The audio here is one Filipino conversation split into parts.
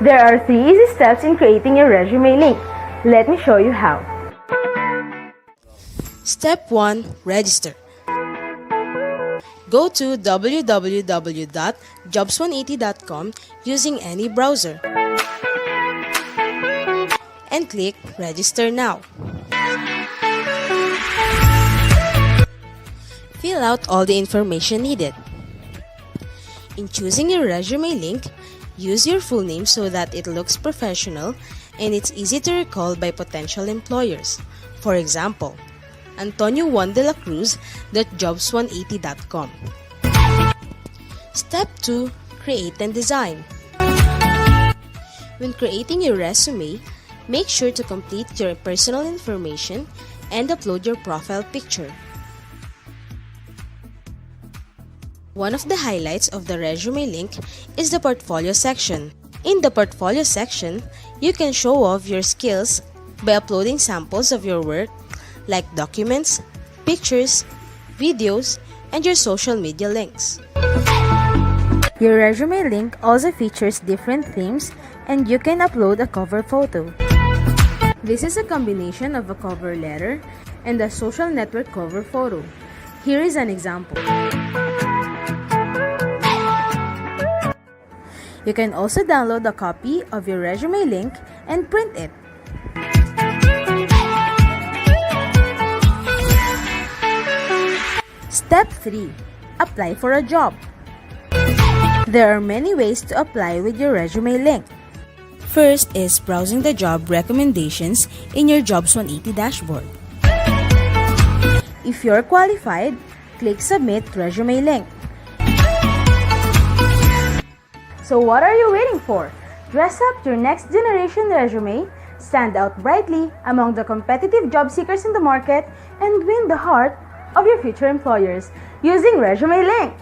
There are 3 easy steps in creating your resume link. Let me show you how. Step 1. Register. Go to www.jobs180.com using any browser and click Register Now. Fill out all the information needed. In choosing your resume link, use your full name so that it looks professional and it's easy to recall by potential employers. For example, Antonio Juan de la Cruz .jobs180.com. Step 2. Create and design. When creating your resume, make sure to complete your personal information and upload your profile picture. One of the highlights of the resume link is the portfolio section. In the portfolio section, you can show off your skills by uploading samples of your work like documents, pictures, videos, and your social media links. Your resume link also features different themes and you can upload a cover photo. This is a combination of a cover letter and a social network cover photo. Here is an example. You can also download a copy of your resume link and print it. Step 3. Apply for a job. There are many ways to apply with your resume link. First is browsing the job recommendations in your Jobs 180 dashboard. If you're qualified, click Submit Resume Link. So what are you waiting for? Dress up your next generation resume, stand out brightly among the competitive job seekers in the market, and win the heart of your future employers using Resume Link.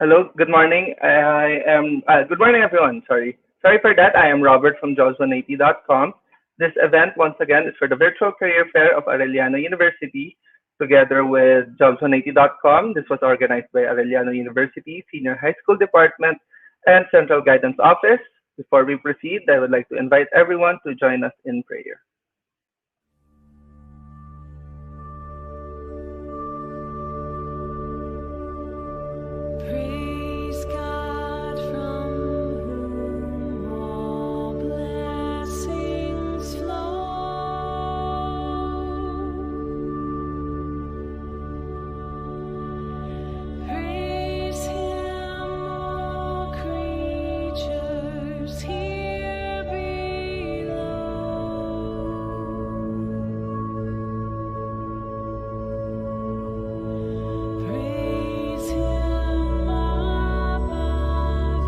Hello, good morning. Good morning, everyone. Sorry for that. I am Robert from jobs180.com. This event, once again, is for the virtual career fair of Arellano University, together with jobs180.com. This was organized by Arellano University Senior High School Department and Central Guidance Office. Before we proceed, I would like to invite everyone to join us in prayer. Praise God from whom all blessings flow. Praise Him, all creatures here below. Praise Him above,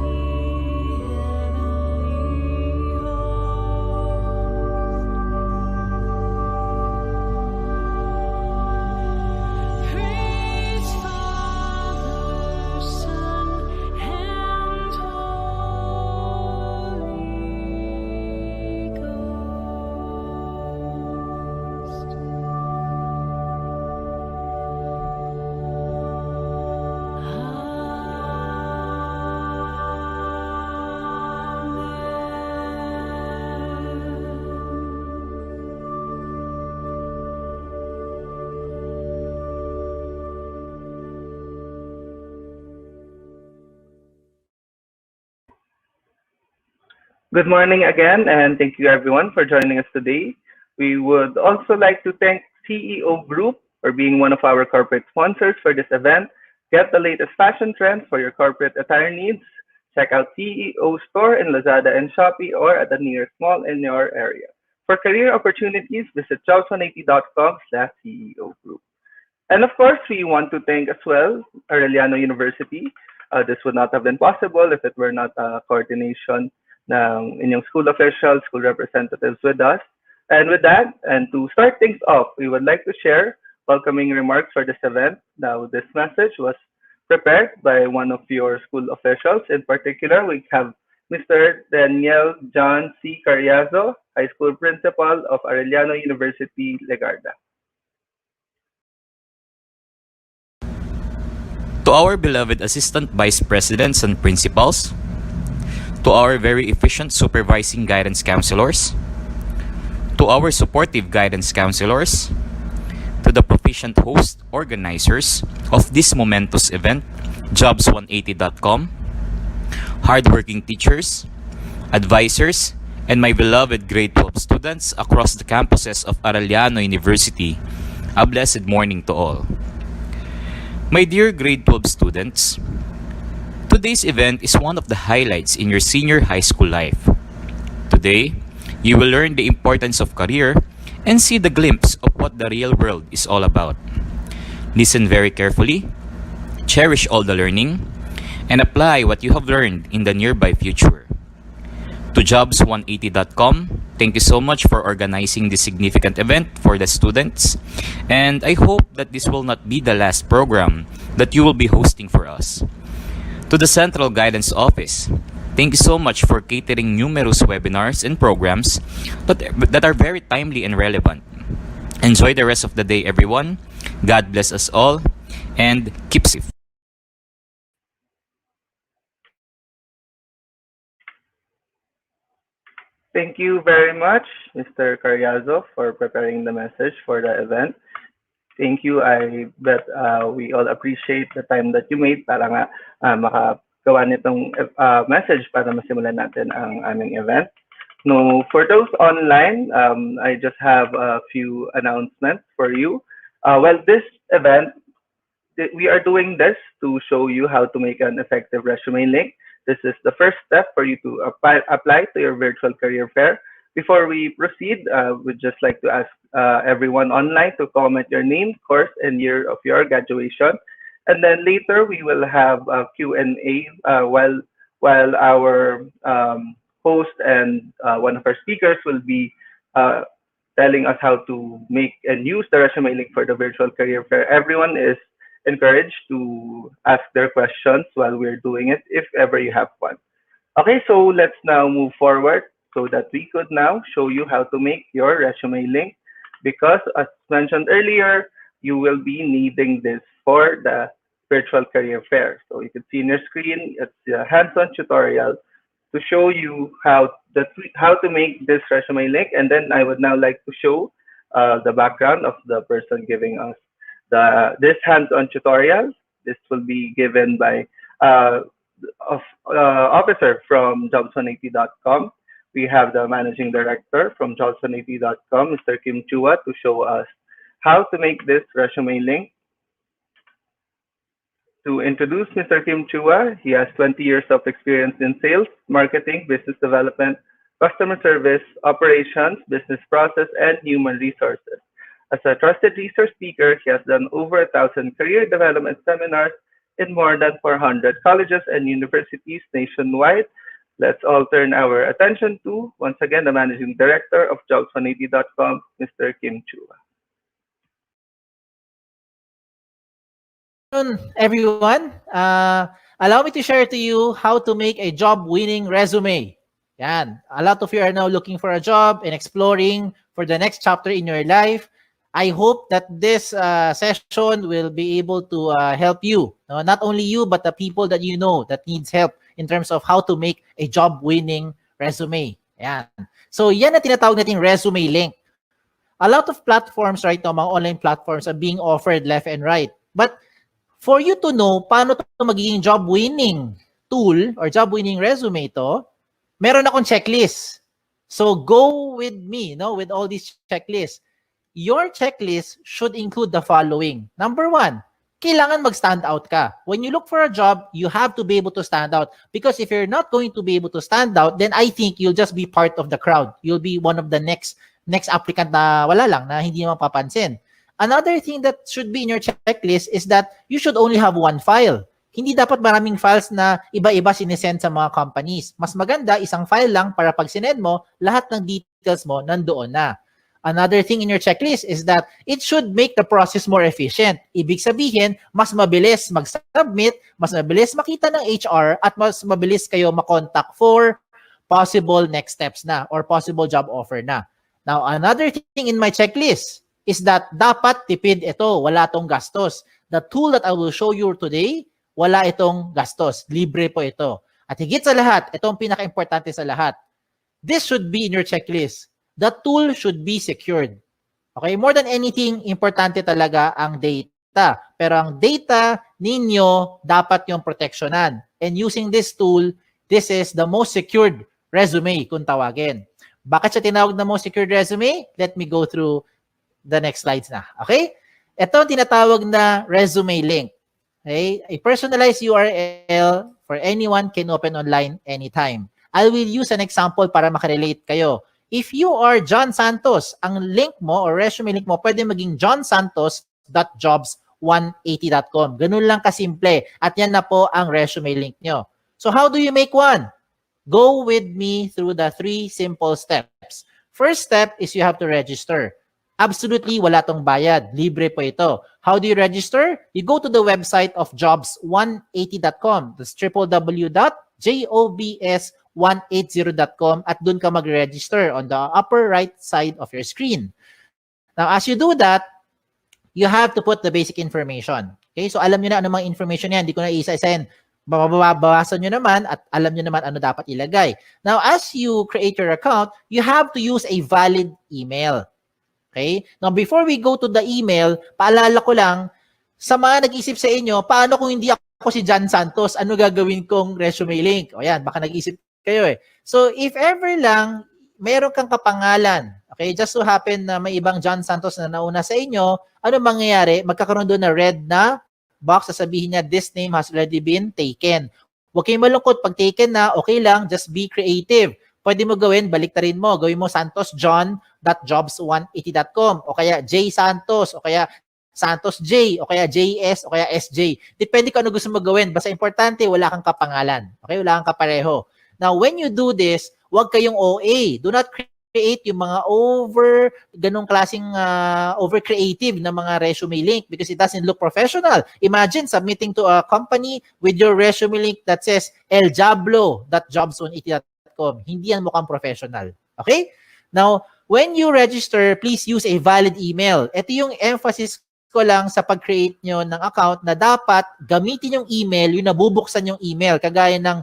ye heavenly hosts. Praise Father, Son, and Holy Ghost. Good morning again, and thank you everyone for joining us today. We would also like to thank CEO Group for being one of our corporate sponsors for this event. Get the latest fashion trends for your corporate attire needs. Check out CEO Store in Lazada and Shopee or at the nearest mall in your area. For career opportunities, visit jobs180.com/CEO Group. And of course, we want to thank as well Arellano University. This would not have been possible if it were not coordination ng inyong school officials, school representatives with us. And with that, and to start things off, we would like to share welcoming remarks for this event. Now, this message was prepared by one of your school officials. In particular, we have Mr. Daniel John C. Carriazo, High School Principal of Arellano University, Legarda. To our beloved assistant vice presidents and principals, to our very efficient supervising guidance counselors, to our supportive guidance counselors, to the proficient host organizers of this momentous event, Jobs180.com, hardworking teachers, advisors, and my beloved grade 12 students across the campuses of Arellano University, a blessed morning to all. My dear grade 12 students, today's event is one of the highlights in your senior high school life. Today, you will learn the importance of career and see the glimpse of what the real world is all about. Listen very carefully, cherish all the learning, and apply what you have learned in the nearby future. To Jobs180.com, thank you so much for organizing this significant event for the students, and I hope that this will not be the last program that you will be hosting for us. To the Central Guidance Office, thank you so much for catering numerous webinars and programs that are very timely and relevant. Enjoy the rest of the day, everyone. God bless us all, and keep safe. Thank you very much, Mr. Carriazo, for preparing the message for the event. Thank you. I bet we all appreciate the time that you made para nga makagawa nitong message para masimulan natin ang aming event. No, for those online, I just have a few announcements for you. Well, this event, we are doing this to show you how to make an effective resume link. This is the first step for you to apply to your virtual career fair. Before we proceed, we'd just like to ask everyone online to comment your name, course, and year of your graduation. And then later we will have a Q&A while our host and one of our speakers will be telling us how to make and use the resume link for the virtual career fair. Everyone is encouraged to ask their questions while we're doing it, if ever you have one. Okay, so let's now move forward so that we could now show you how to make your resume link, because as mentioned earlier, you will be needing this for the virtual career fair. So you can see in your screen, it's a hands-on tutorial to show you how to make this resume link, and then I would now like to show the background of the person giving us this hands-on tutorial. This will be given by uh, officer from jobs180.com. We have the managing director from jobs180.com, Mr. Kim Chua, to show us how to make this resume link. To introduce Mr. Kim Chua, he has 20 years of experience in sales, marketing, business development, customer service, operations, business process, and human resources. As a trusted resource speaker, he has done over 1,000 career development seminars in more than 400 colleges and universities nationwide. Let's all turn our attention to, once again, the Managing Director of Jobs180.com, Mr. Kim Chua. Everyone. Allow me to share to you how to make a job-winning resume. Yan. A lot of you are now looking for a job and exploring for the next chapter in your life. I hope that this session will be able to help you. No, not only you, but the people that you know that needs help in terms of how to make a job-winning resume. Yan. So yan na tinatawag nating resume link. A lot of platforms right now, mga online platforms are being offered left and right. But for you to know paano to magiging job-winning tool or job-winning resume to, meron akong checklist. So go with me, no, with all these checklists. Your checklist should include the following. Number 1, kailangan mag-stand out ka. When you look for a job, you have to be able to stand out. Because if you're not going to be able to stand out, then I think you'll just be part of the crowd. You'll be one of the next applicant na wala lang, na hindi mapapansin. Another thing that should be in your checklist is that you should only have one file. Hindi dapat maraming files na iba-iba sinesend sa mga companies. Mas maganda, isang file lang para pag sinend mo, lahat ng details mo nandoon na. Another thing in your checklist is that it should make the process more efficient. Ibig sabihin, mas mabilis mag-submit, mas mabilis makita ng HR, at mas mabilis kayo makontak for possible next steps na or possible job offer na. Now, another thing in my checklist is that dapat tipid ito, wala itong gastos. The tool that I will show you today, wala itong gastos. Libre po ito. At higit sa lahat, itong pinaka-importante sa lahat, this should be in your checklist. The tool should be secured. Okay? More than anything, importante talaga ang data. Pero ang data ninyo, dapat yung protectionan. And using this tool, this is the most secured resume kung tawagin. Bakit siya tinawag na most secured resume? Let me go through the next slides na. Okay? Ito ang tinatawag na resume link. Okay? A personalized URL for anyone can open online anytime. I will use an example para makarelate kayo. If you are John Santos, ang link mo or resume link mo pwede maging johnsantos.jobs180.com. Ganun lang kasimple. At yan na po ang resume link nyo. So how do you make one? Go with me through the 3 simple steps. First step is you have to register. Absolutely, wala tong bayad. Libre po ito. How do you register? You go to the website of jobs180.com. That's www.jobs180.com at dun ka mag-register on the upper right side of your screen. Now, as you do that, you have to put the basic information. Okay? So, alam nyo na ano mga information yan. Hindi ko na isa-isahin. Babawasan nyo naman at alam nyo naman ano dapat ilagay. Now, as you create your account, you have to use a valid email. Okay? Now, before we go to the email, paalala ko lang, sa mga nag-isip sa inyo, paano kung hindi ako si John Santos, ano gagawin kong resume link? O yan, baka nag-isip kayo eh. So, if ever lang, meron kang kapangalan, okay, just so happen na may ibang John Santos na nauna sa inyo, ano mangyayari? Magkakaroon doon na red na box, sasabihin niya, this name has already been taken. Huwag kayong malungkot. Pag taken na, okay lang, just be creative. Pwede mo gawin, baliktarin mo. Gawin mo santosjohn.jobs180.com o kaya J Santos o kaya Santos J o kaya JS o kaya SJ. Depende kung ano gusto mo gawin. Basta importante, wala kang kapangalan. Okay? Wala kang kapareho. Now, when you do this, huwag kayong OA. Do not create yung mga ganong klaseng over creative na mga resume link because it doesn't look professional. Imagine submitting to a company with your resume link that says eljablo.jobs180.com. Hindi yan mukhang professional. Okay? Now, when you register, please use a valid email. Ito yung emphasis ko lang sa pag-create nyo ng account na dapat gamitin yung email, yung nabubuksan yung email, kagaya ng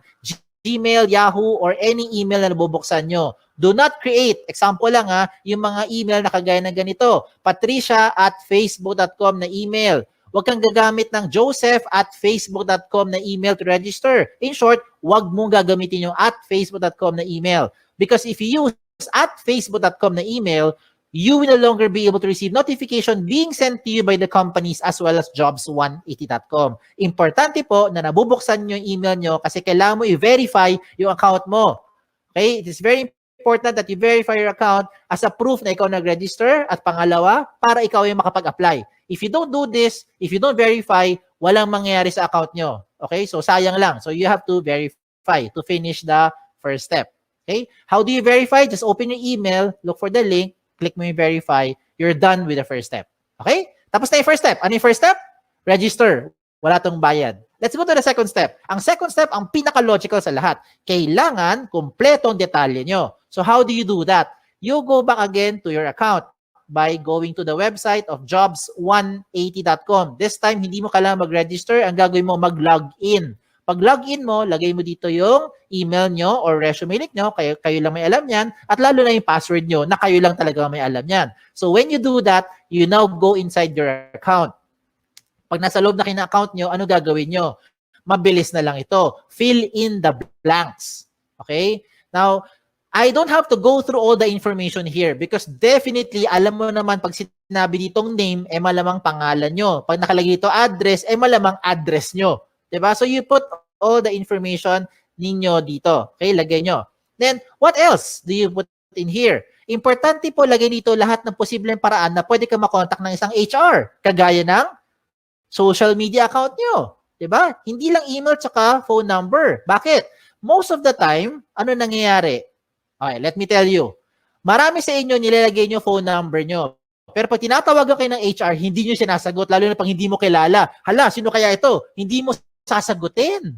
Gmail, Yahoo, or any email na nabubuksan nyo. Do not create, example lang yung mga email na kagaya ng ganito, patricia@facebook.com na email. Huwag kang gagamit ng joseph@facebook.com na email to register. In short, huwag mong gagamitin yung @facebook.com na email. Because if you use @facebook.com na email, you will no longer be able to receive notification being sent to you by the companies as well as jobs180.com. Importante po na nabubuksan nyo yung email nyo kasi kailangan mo i-verify yung account mo. Okay? It is very important that you verify your account as a proof na ikaw nag-register, at pangalawa, para ikaw yung makapag-apply. If you don't do this, if you don't verify, walang mangyayari sa account nyo. Okay? So sayang lang. So you have to verify to finish the first step. Okay? How do you verify? Just open your email, look for the link, click mo yung verify, you're done with the first step. Okay? Tapos na yung first step. Ano yung first step? Register. Wala tong bayad. Let's go to the second step. Ang second step, ang pinaka-logical sa lahat. Kailangan kumpletong detalye nyo. So how do you do that? You go back again to your account by going to the website of jobs180.com. This time, hindi mo kailangan mag-register. Ang gagawin mo, mag-login. Pag login mo, lagay mo dito yung email nyo or resume link nyo, kayo lang may alam yan, at lalo na yung password nyo na kayo lang talaga may alam yan. So when you do that, you now go inside your account. Pag nasa loob na kayo ng account nyo, ano gagawin nyo? Mabilis na lang ito. Fill in the blanks. Okay? Now, I don't have to go through all the information here because definitely, alam mo naman pag sinabi ditong name, malamang pangalan nyo. Pag nakalagay dito address, malamang address nyo. Diba? So you put all the information ninyo dito. Okay, lagay nyo. Then, what else do you put in here? Importante po, lagay dito lahat ng posibleng paraan na pwede ka makontak ng isang HR. Kagaya ng social media account nyo. Diba? Hindi lang email tsaka phone number. Bakit? Most of the time, ano nangyayari? Okay, let me tell you. Marami sa inyo nilalagay nyo phone number nyo. Pero pag tinatawagan kayo ng HR, hindi nyo sinasagot, lalo na pag hindi mo kilala. Hala, sino kaya ito? Hindi mo sasagutin.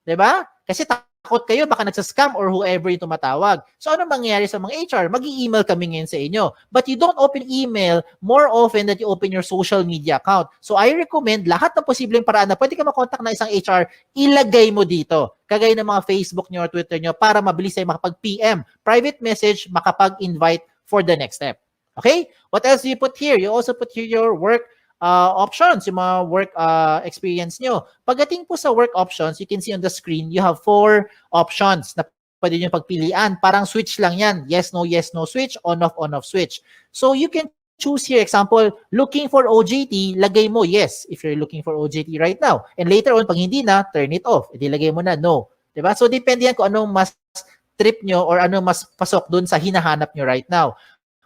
Diba? Kasi takot kayo, baka nagsascam or whoever yung tumatawag. So ano mangyayari sa mga HR? Mag-i-email kami ngayon sa inyo. But you don't open email more often than you open your social media account. So I recommend lahat ng posibleng paraan na pwede ka makontak na isang HR, ilagay mo dito. Kagaya ng mga Facebook nyo or Twitter nyo para mabilis ay makapag-PM. Private message, makapag-invite for the next step. Okay? What else do you put here? You also put here your work options, yung mga work experience nyo. Pagdating po sa work options, you can see on the screen, you have 4 options na pwede nyo pagpilian. Parang switch lang yan. Yes, no switch, on, off switch. So you can choose here, example, looking for OJT, lagay mo yes if you're looking for OJT right now. And later on, pag hindi na, turn it off. Edi lagay mo na no. Diba? So depende yan kung anong mas trip nyo or anong mas pasok dun sa hinahanap nyo right now.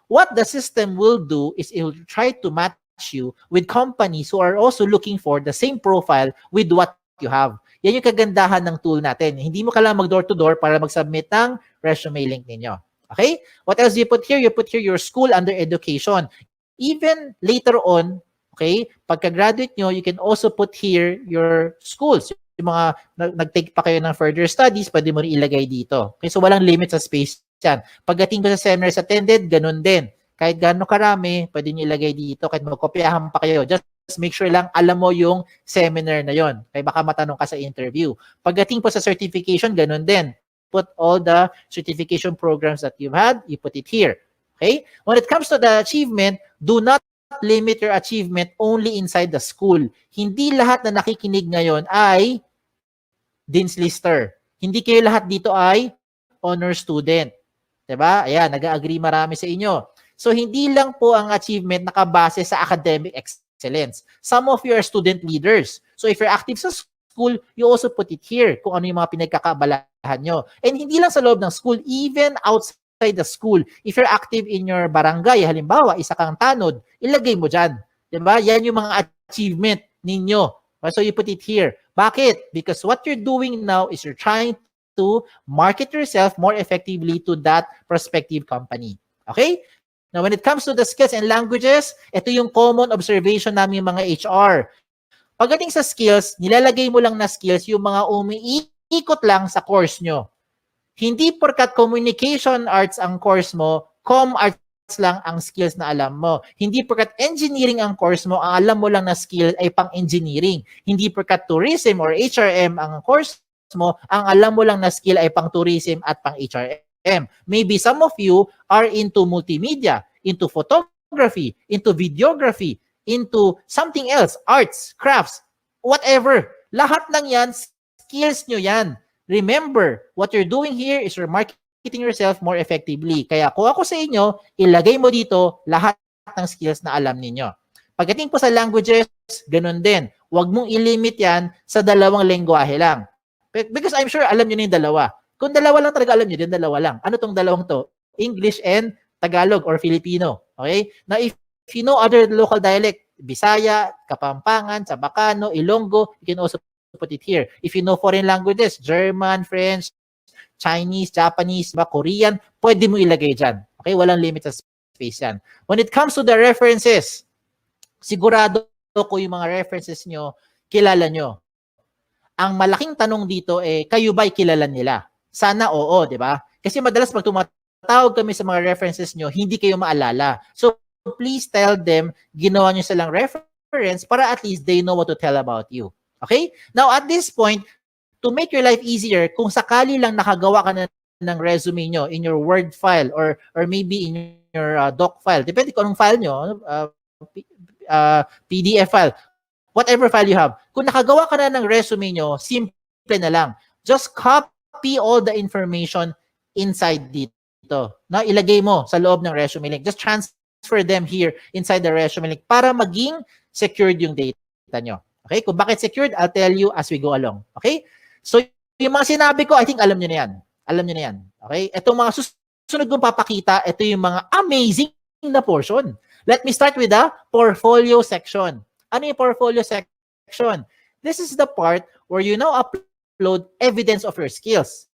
What the system will do is it will try to match you with companies who are also looking for the same profile with what you have. Yan yung kagandahan ng tool natin. Hindi mo kailangan mag door-to-door para mag-submit ng resume link ninyo. Okay? What else do you put here? You put here your school under education. Even later on, okay, pagka-graduate nyo, you can also put here your schools. Yung mga nag-take pa kayo ng further studies, pwede mo rin ilagay dito. Okay? So walang limit sa space yan. Pagdating ko sa seminars attended, ganun din. Kahit gaano karami, pwede nyo ilagay dito. Kahit magkopyahan pa kayo. Just make sure lang alam mo yung seminar na yon. Kaya baka matanong ka sa interview. Pagdating po sa certification, ganun din. Put all the certification programs that you've had, you put it here. Okay? When it comes to the achievement, do not limit your achievement only inside the school. Hindi lahat na nakikinig ngayon ay Dean's Lister. Hindi kayo lahat dito ay honor student. Diba? Ayan, nag-agree marami sa inyo. So, hindi lang po ang achievement nakabase sa academic excellence. Some of you are student leaders. So, if you're active sa school, you also put it here kung ano yung mga pinagkakabalahan nyo. And hindi lang sa loob ng school, even outside the school. If you're active in your barangay, halimbawa, isa kang tanod, ilagay mo dyan. Diba? Yan yung mga achievement ninyo. So, you put it here. Bakit? Because what you're doing now is you're trying to market yourself more effectively to that prospective company. Okay? Now, when it comes to the skills and languages, ito yung common observation namin mga HR. Pagdating sa skills, nilalagay mo lang na skills yung mga umiikot lang sa course nyo. Hindi porkat communication arts ang course mo, com arts lang ang skills na alam mo. Hindi porkat engineering ang course mo, ang alam mo lang na skill ay pang engineering. Hindi porkat tourism or HRM ang course mo, ang alam mo lang na skill ay pang tourism at pang HRM. Maybe some of you are into multimedia, into photography, into videography, into something else, arts, crafts, whatever. Lahat ng yan, skills nyo yan. Remember, what you're doing here is you're marketing yourself more effectively. Kaya kung ako sa inyo, ilagay mo dito lahat ng skills na alam ninyo. Pagdating po sa languages, ganun din. Huwag mong ilimit yan sa dalawang lengguwahe lang. Because I'm sure alam nyo na yung dalawa. Kung dalawa lang talaga alam nyo, din dalawa lang. Ano tong dalawang to? English and Tagalog or Filipino. Okay? Now, if you know other local dialect, Bisaya, Kapampangan, Sabacano, Ilonggo, you can also put it here. If you know foreign languages, German, French, Chinese, Japanese, Korean, pwede mo ilagay dyan. Okay? Walang limit sa space yan. When it comes to the references, sigurado ko yung mga references nyo, kilala nyo. Ang malaking tanong dito kayo ba'y kilala nila? Sana oo, di ba? Kasi madalas pag tumatawag kami sa mga references nyo, hindi kayo maalala. So, please tell them, ginawa nyo silang reference para at least they know what to tell about you. Okay? Now, at this point, to make your life easier, kung sakali lang nakagawa ka na ng resume nyo in your Word file or maybe in your doc file, depende kung anong file nyo, PDF file, whatever file you have. Kung nakagawa ka na ng resume nyo, simple na lang. Just copy all the information inside dito. Na ilagay mo sa loob ng resume link. Just transfer them here inside the resume link para maging secured yung data nyo. Okay? Kung bakit secured, I'll tell you as we go along. Okay? So, yung mga sinabi ko, I think alam nyo na yan. Alam nyo na yan. Okay? Itong mga susunod kong papakita, ito yung mga amazing na portion. Let me start with the portfolio section. Ano yung portfolio section? This is the part where you now upload evidence of your skills.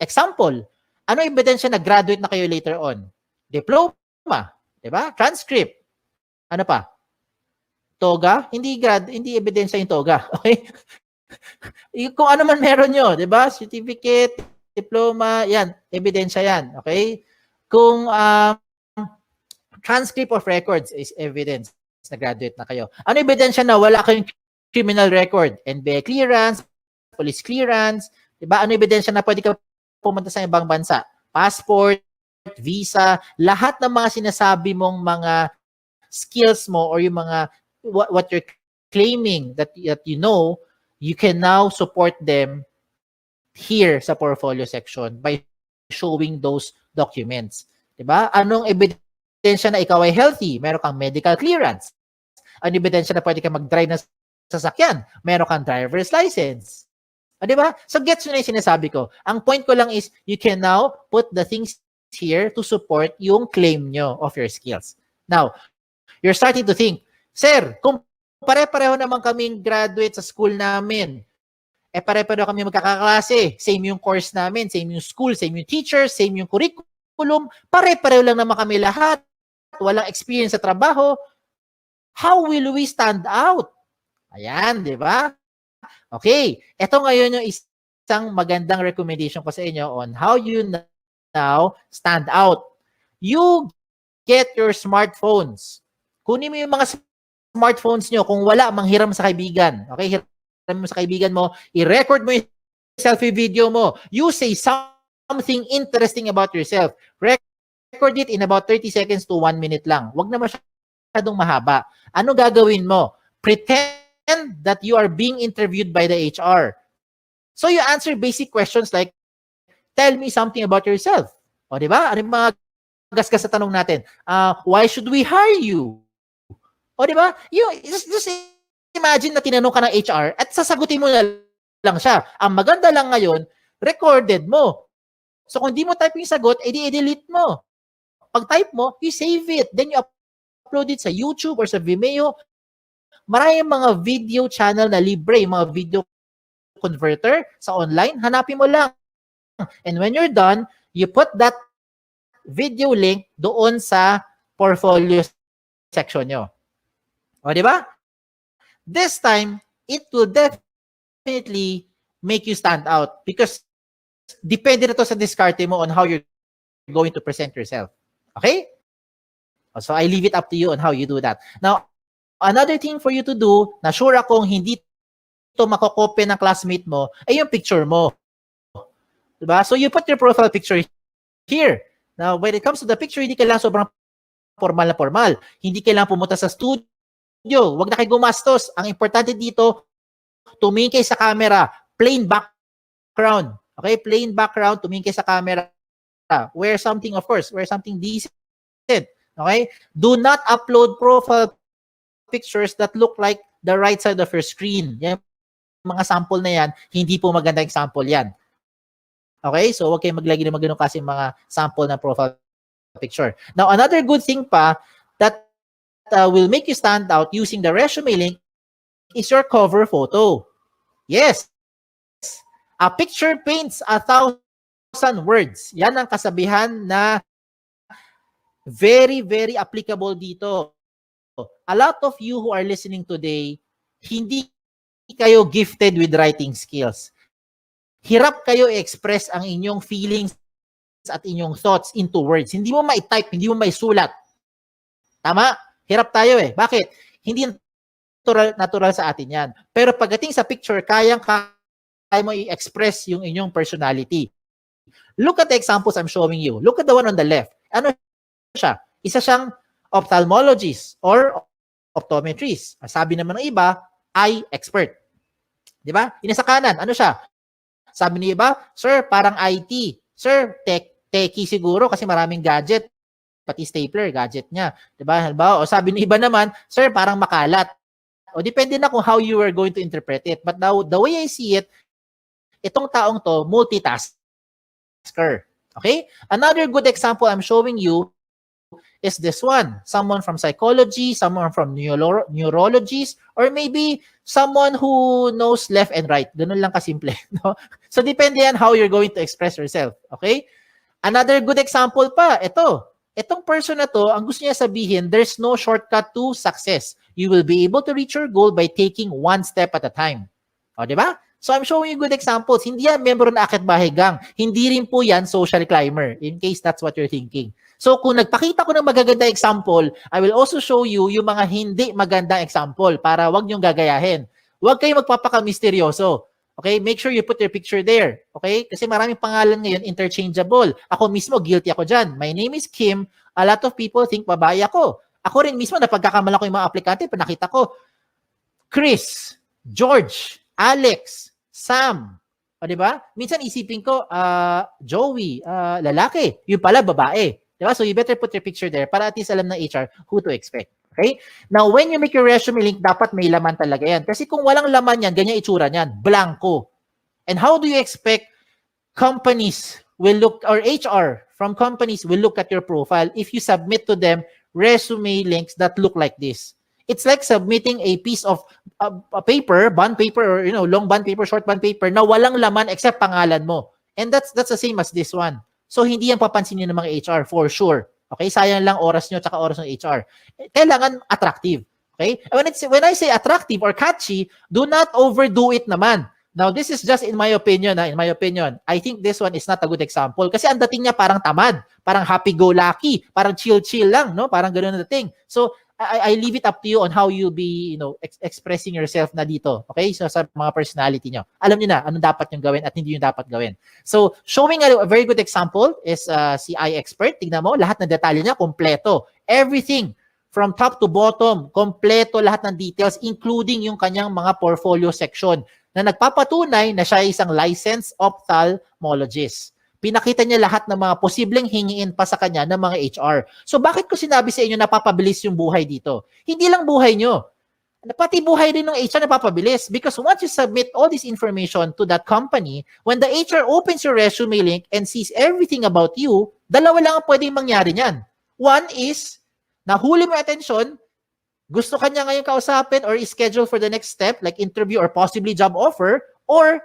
Example, ano ebidensya na graduate na kayo later on? Diploma, di ba? Transcript. Ano pa? Toga? Hindi ebidensya yung toga. Okay? Kung ano man meron nyo, di ba? Certificate, diploma, yan, ebidensya yan. Okay? Kung transcript of records is evidence na graduate na kayo. Ano ebidensya na wala kayong criminal record? NBA clearance, police clearance, diba? Ano ebidensya na pwede ka pumunta sa ibang bansa? Passport, visa, lahat ng mga sinasabi mong mga skills mo or yung mga what you're claiming that you know, you can now support them here sa portfolio section by showing those documents. Diba? Anong ebidensya na ikaw ay healthy? Meron kang medical clearance. Ano ebidensya na pwede ka mag-drive na sasakyan? Meron kang driver's license. Diba? So gets nyo na yung sinasabi ko. Ang point ko lang is you can now put the things here to support yung claim nyo of your skills. Now, you're starting to think, Sir, kung pare-pareho naman kaming graduate sa school namin, pare-pareho kami magkakaklase, same yung course namin, same yung school, same yung teachers, same yung curriculum, pare-pareho lang naman kami lahat, walang experience sa trabaho, how will we stand out? Ayan, di ba? Okay, ito ngayon yung isang magandang recommendation ko sa inyo on how you now stand out. You get your smartphones. Kunin mo yung mga smartphones nyo. Kung wala, manghiram sa kaibigan. Okay, hiram mo sa kaibigan mo, i-record mo yung selfie video mo. You say something interesting about yourself. Record it in about 30 seconds to 1 minute lang. Huwag na masyadong mahaba. Ano gagawin mo? Pretend that you are being interviewed by the HR. So you answer basic questions like, tell me something about yourself. O, di ba? Ano yung mga gasgas sa tanong natin? Why should we hire you? O, di ba? Just imagine na tinanong ka ng HR at sasagutin mo na lang siya. Ang maganda lang ngayon, recorded mo. So kung di mo type yung sagot, i-delete mo. Pag type mo, you save it. Then you upload it sa YouTube or sa Vimeo. Maraming mga video channel na libre, mga video converter sa online, hanapin mo lang. And when you're done, you put that video link doon sa portfolio section nyo. O, di ba? This time, it will definitely make you stand out because depende na to sa diskarte mo on how you're going to present yourself. Okay? So, I leave it up to you on how you do that. Now, another thing for you to do, na sure akong hindi ito makokopya ng classmate mo, ay yung picture mo. Diba? So you put your profile picture here. Now, when it comes to the picture, hindi kailangan sobrang formal na formal. Hindi kailangan pumunta sa studio. Huwag na kayo gumastos. Ang importante dito, tumingin kayo sa camera. Plain background. Okay? Plain background, tumingin kayo sa camera. Wear something, of course. Wear something decent. Okay? Do not upload profile pictures that look like the right side of your screen. Yan, mga sample na yan, hindi po maganda example yan. Okay? So, huwag kayong maglagay ng mga ganun kasi mga sample na profile picture. Now, another good thing pa that will make you stand out using the resume link is your cover photo. Yes. A picture paints 1,000 words. Yan ang kasabihan na very, very applicable dito. A lot of you who are listening today, hindi kayo gifted with writing skills. Hirap kayo i-express ang inyong feelings at inyong thoughts into words. Hindi mo ma-type, hindi mo ma-sulat. Tama? Hirap tayo eh. Bakit? Hindi natural sa atin yan. Pero pagdating sa picture, kaya mo i-express yung inyong personality. Look at the examples I'm showing you. Look at the one on the left. Ano siya? Isa siyang ophthalmologist or optometrist. Sabi naman ng iba, eye expert. Di ba? Ina sa kanan, ano siya? Sabi ng iba, sir, parang IT. Sir, techie siguro kasi maraming gadget. Pati stapler, gadget niya. Diba? Halimbawa, o sabi ng iba naman, sir, parang makalat. O depende na kung how you are going to interpret it. But now, the way I see it, itong taong to, multitasker. Okay? Another good example I'm showing you is this one. Someone from psychology, someone from neurologist, or maybe someone who knows left and right. Ganun lang kasimple. No? So, depende yan how you're going to express yourself. Okay? Another good example pa, ito. Itong person na to, ang gusto niya sabihin, there's no shortcut to success. You will be able to reach your goal by taking one step at a time. O, di ba? So, I'm showing you good examples. Hindi yan member na Akit Bahay Gang. Hindi rin po yan social climber, in case that's what you're thinking. So, kung nagpakita ko ng magaganda example, I will also show you yung mga hindi magandang example para wag niyong gagayahin. Huwag kayo magpapaka-misteryoso. Okay? Make sure you put your picture there. Okay? Kasi maraming pangalan ngayon interchangeable. Ako mismo, guilty ako dyan. My name is Kim. A lot of people think babae ako. Ako rin mismo, napagkakamalan ko yung mga aplikante, pinakita ko, Chris, George, Alex, Sam. O, diba? Minsan isipin ko, Joey, lalaki. Yung pala, babae. Diba? So you better put your picture there para at least alam ng HR who to expect. Okay? Now, when you make your resume link, dapat may laman talaga yan. Kasi kung walang laman yan, ganyan itsura niyan, blanco. And how do you expect companies will look, or HR from companies will look at your profile if you submit to them resume links that look like this? It's like submitting a piece of a paper, bond paper, or long bond paper, short bond paper na walang laman except pangalan mo. And that's the same as this one. So, hindi yan papansinin ng mga HR for sure. Okay? Sayang lang oras nyo at oras ng HR. Kailangan attractive. Okay? When I say attractive or catchy, do not overdo it naman. Now, this is just in my opinion. In my opinion, I think this one is not a good example. Kasi ang dating niya parang tamad, parang happy-go-lucky, parang chill-chill lang, no? Parang ganoon na dating. So, I leave it up to you on how you'll be, expressing yourself na dito. Okay? So, sa mga personality nyo. Alam niyo na anong dapat yung gawin at hindi yung dapat gawin. So, showing a very good example is si iExpert. Tignan mo, lahat ng detalye niya, kompleto. Everything from top to bottom, kompleto lahat ng details, including yung kanyang mga portfolio section na nagpapatunay na siya ay isang licensed ophthalmologist. Pinakita niya lahat ng mga posibleng hingiin pa sa kanya ng mga HR. So bakit ko sinabi sa inyo napapabilis yung buhay dito? Hindi lang buhay nyo. Pati buhay rin ng HR napapabilis. Because once you submit all this information to that company, when the HR opens your resume link and sees everything about you, dalawa lang ang pwedeng mangyari niyan. One is, nahuli mo attention, gusto kanya ngayon kausapin or schedule for the next step, like interview or possibly job offer, or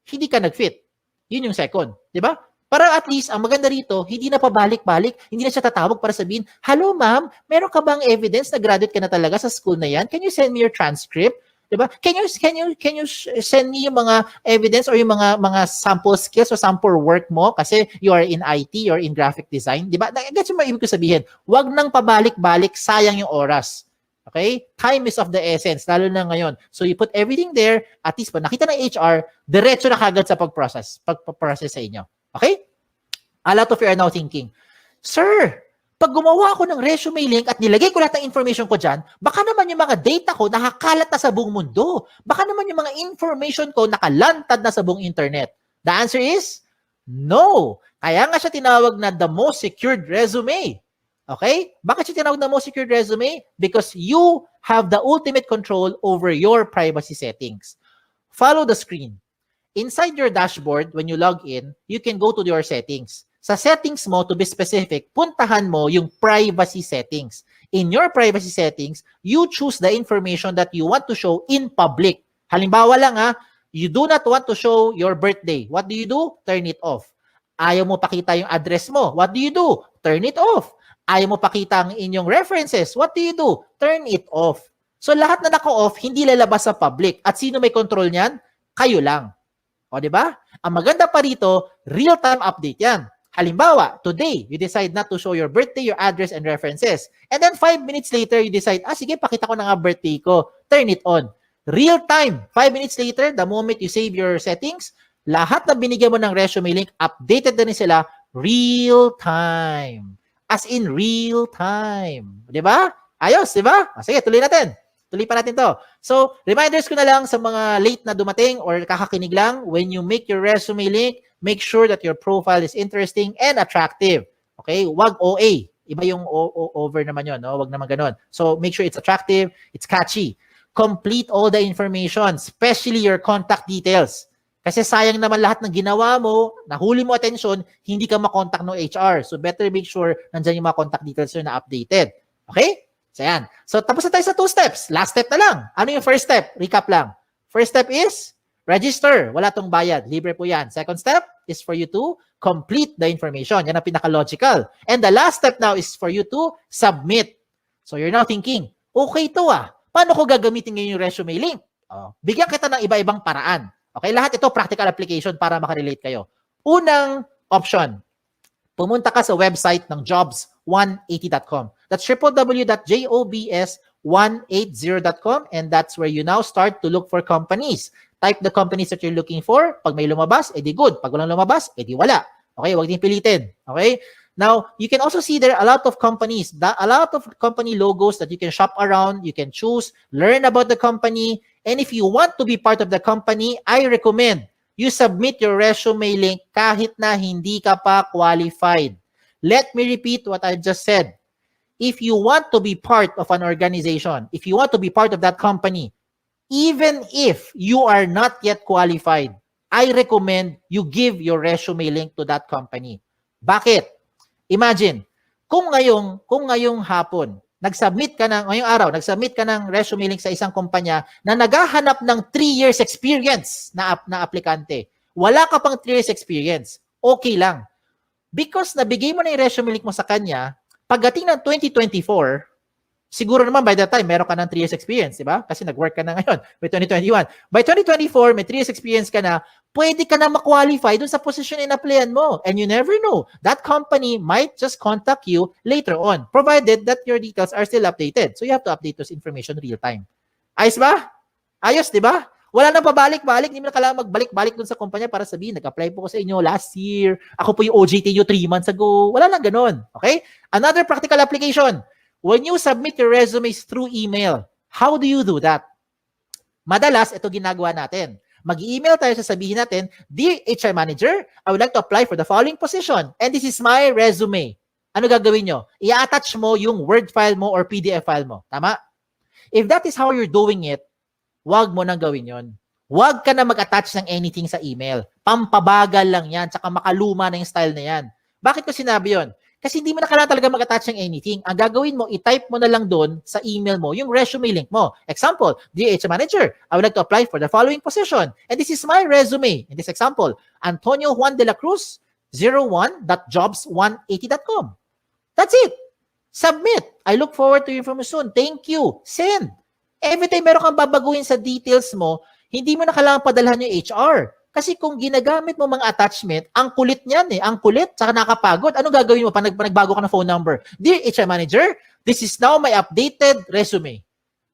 hindi ka nag-fit. Yun yung second. Di ba? Para at least, ang maganda rito, hindi na pabalik-balik, hindi na siya tatawag para sabihin, hello ma'am, meron ka bang evidence na graduate ka na talaga sa school na yan? Can you send me your transcript? Di ba? Can you send me yung mga evidence or yung mga sample skills or sample work mo kasi you are in IT or in graphic design? Di ba? That's yung ibig ko sabihin. Huwag nang pabalik-balik, sayang yung oras. Okay? Time is of the essence, lalo na ngayon. So you put everything there, at least pag nakita ng HR, diretso na kagad sa pag-process sa inyo. Okay? A lot of you are now thinking, Sir, pag gumawa ako ng resume link at nilagay ko lahat ng information ko dyan, baka naman yung mga data ko nakakalat na sa buong mundo. Baka naman yung mga information ko nakalantad na sa buong internet. The answer is, no. Kaya nga siya tinawag na the most secured resume. Okay? Bakit siya tinawag na most secured resume? Because you have the ultimate control over your privacy settings. Follow the screen. Inside your dashboard, when you log in, you can go to your settings. Sa settings mo, to be specific, puntahan mo yung privacy settings. In your privacy settings, you choose the information that you want to show in public. Halimbawa lang you do not want to show your birthday. What do? Turn it off. Ayaw mo pakita yung address mo. What do? Turn it off. Ayaw mo pakita ang inyong references. What do? Turn it off. So lahat na naka-off, hindi lalabas sa public. At sino may control niyan? Kayo lang. O, di ba? Ang maganda pa rito, real-time update yan. Halimbawa, today, you decide not to show your birthday, your address, and references. And then 5 minutes later, you decide, sige, pakita ko na nga birthday ko. Turn it on. Real-time. 5 minutes later, the moment you save your settings, lahat na binigyan mo ng resume link, updated na rin sila real-time. As in real time. Di ba? Ayos, di ba? Sige, tuloy natin. Tuloy pa natin to. So, reminders ko na lang sa mga late na dumating or kakakinig lang, when you make your resume link, make sure that your profile is interesting and attractive. Okay? Wag OA. Iba yung over naman yun. No? Wag naman ganun. So, make sure it's attractive, it's catchy. Complete all the information, especially your contact details. Kasi sayang naman lahat ng ginawa mo, nahuli mo attention, hindi ka makontak ng HR. So better make sure nandyan yung mga contact details na updated. Okay? So yan. So tapos na tayo sa 2 steps. Last step na lang. Ano yung first step? Recap lang. First step is register. Wala tong bayad. Libre po yan. Second step is for you to complete the information. Yan ang pinaka-logical. And the last step now is for you to submit. So you're now thinking, okay to paano ko gagamitin ngayon yung resume link? Bigyan kita ng iba-ibang paraan. Okay, lahat ito practical application para makarelate kayo. Unang option, pumunta ka sa website ng jobs180.com. That's www.jobs180.com and that's where you now start to look for companies. Type the companies that you're looking for. Pag may lumabas, edi good. Pag walang lumabas, edi wala. Okay, wag din pilitin. Okay? Now, you can also see there a lot of companies, a lot of company logos that you can shop around, you can choose, learn about the company, and if you want to be part of the company, I recommend you submit your resume link kahit na hindi ka pa qualified. Let me repeat what I just said. If you want to be part of an organization, if you want to be part of that company, even if you are not yet qualified, I recommend you give your resume link to that company. Bakit? Imagine, kung ngayong hapon, ngayong araw, nag-submit ka ng resume link sa isang kumpanya na naghahanap ng 3 years experience na aplikante. Wala ka pang 3 years experience. Okay lang. Because nabigay mo na yung resume link mo sa kanya, pagdating ng 2024, siguro naman by that time, meron ka ng 3 years experience, di ba? Kasi nag-work ka na ngayon by 2021. By 2024, may 3 years experience ka na, pwede ka na ma-qualify dun sa position in-applyan mo. And you never know. That company might just contact you later on, provided that your details are still updated. So you have to update those information real time. Ayos ba? Ayos, di ba? Wala nang pabalik-balik. Hindi mo na kailangan magbalik-balik dun sa kumpanya para sabihin, nag-apply po ko sa inyo last year. Ako po yung OJT nyo 3 months ago. Wala nang ganun. Okay? Another practical application. When you submit your resumes through email, how do you do that? Madalas, ito ginagawa natin. Mag-email tayo, sasabihin natin, Dear HR Manager, I would like to apply for the following position and this is my resume. Ano gagawin nyo? I-attach mo yung Word file mo or PDF file mo. Tama? If that is how you're doing it, wag mo nang gawin yon. Wag ka na mag-attach ng anything sa email. Pampabagal lang yan, tsaka makaluma na yung style na yan. Bakit ko sinabi yon? Kasi hindi mo na kailangan talaga mag-attach ng anything. Ang gagawin mo, i-type mo na lang doon sa email mo yung resume link mo. Example, Dear HR Manager, I would like to apply for the following position. And this is my resume. In this example, Antonio Juan de la Cruz, 01.jobs180.com. That's it. Submit. I look forward to your information. Thank you. Send. Every time meron kang babaguhin sa details mo, hindi mo na kailangan padalhan yung HR. Kasi kung ginagamit mo mga attachment, ang kulit niyan ang kulit, saka nakapagod. Anong gagawin mo pag nagbago ka ng phone number? Dear HR Manager, this is now my updated resume.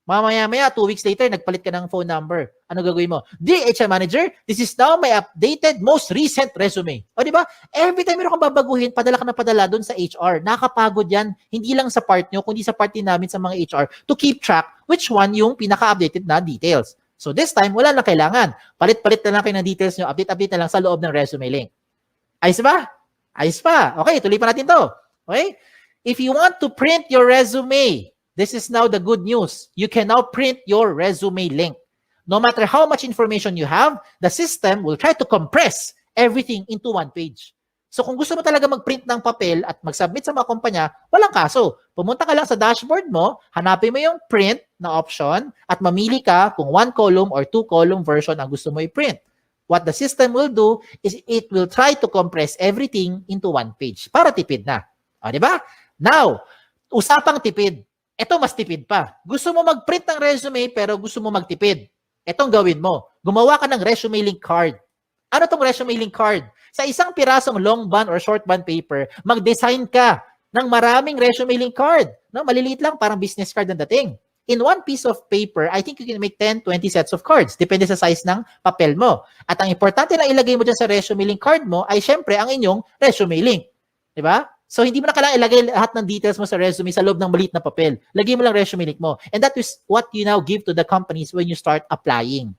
Mamaya-maya, 2 weeks later, nagpalit ka ng phone number. Ano gagawin mo? Dear HR manager, this is now my updated, most recent resume. O, di ba? Every time meron kang babaguhin, padala ka na padala doon sa HR. Nakakapagod yan, hindi lang sa part nyo, kundi sa part din namin sa mga HR to keep track which one yung pinaka-updated na details. So this time, wala na kailangan. Palit-palit na lang kayo ng details nyo, update-update na lang sa loob ng resume link. Ayos ba? Ayos pa. Okay, tuloy pa natin to. Okay? If you want to print your resume, this is now the good news. You can now print your resume link. No matter how much information you have, the system will try to compress everything into one page. So kung gusto mo talaga mag-print ng papel at mag-submit sa mga kumpanya, walang kaso. Pumunta ka lang sa dashboard mo, hanapin mo yung print na option at mamili ka kung 1-column or 2-column version ang gusto mo i-print. What the system will do is it will try to compress everything into one page para tipid na. O, di ba? Now, usapang tipid. Ito mas tipid pa. Gusto mo mag-print ng resume pero gusto mo magtipid. Itong gawin mo. Gumawa ka ng resume link card. Ano tong resume link card? Sa isang pirasong long bond or short bond paper, mag-design ka ng maraming resume link card. No, maliliit lang, parang business card ang dating. In one piece of paper, I think you can make 10, 20 sets of cards. Depende sa size ng papel mo. At ang importante na ilagay mo dyan sa resume link card mo ay syempre ang inyong resume link. Diba? So, hindi mo na kailangan ilagay lahat ng details mo sa resume sa loob ng maliit na papel. Lagay mo lang resume link mo. And that is what you now give to the companies when you start applying.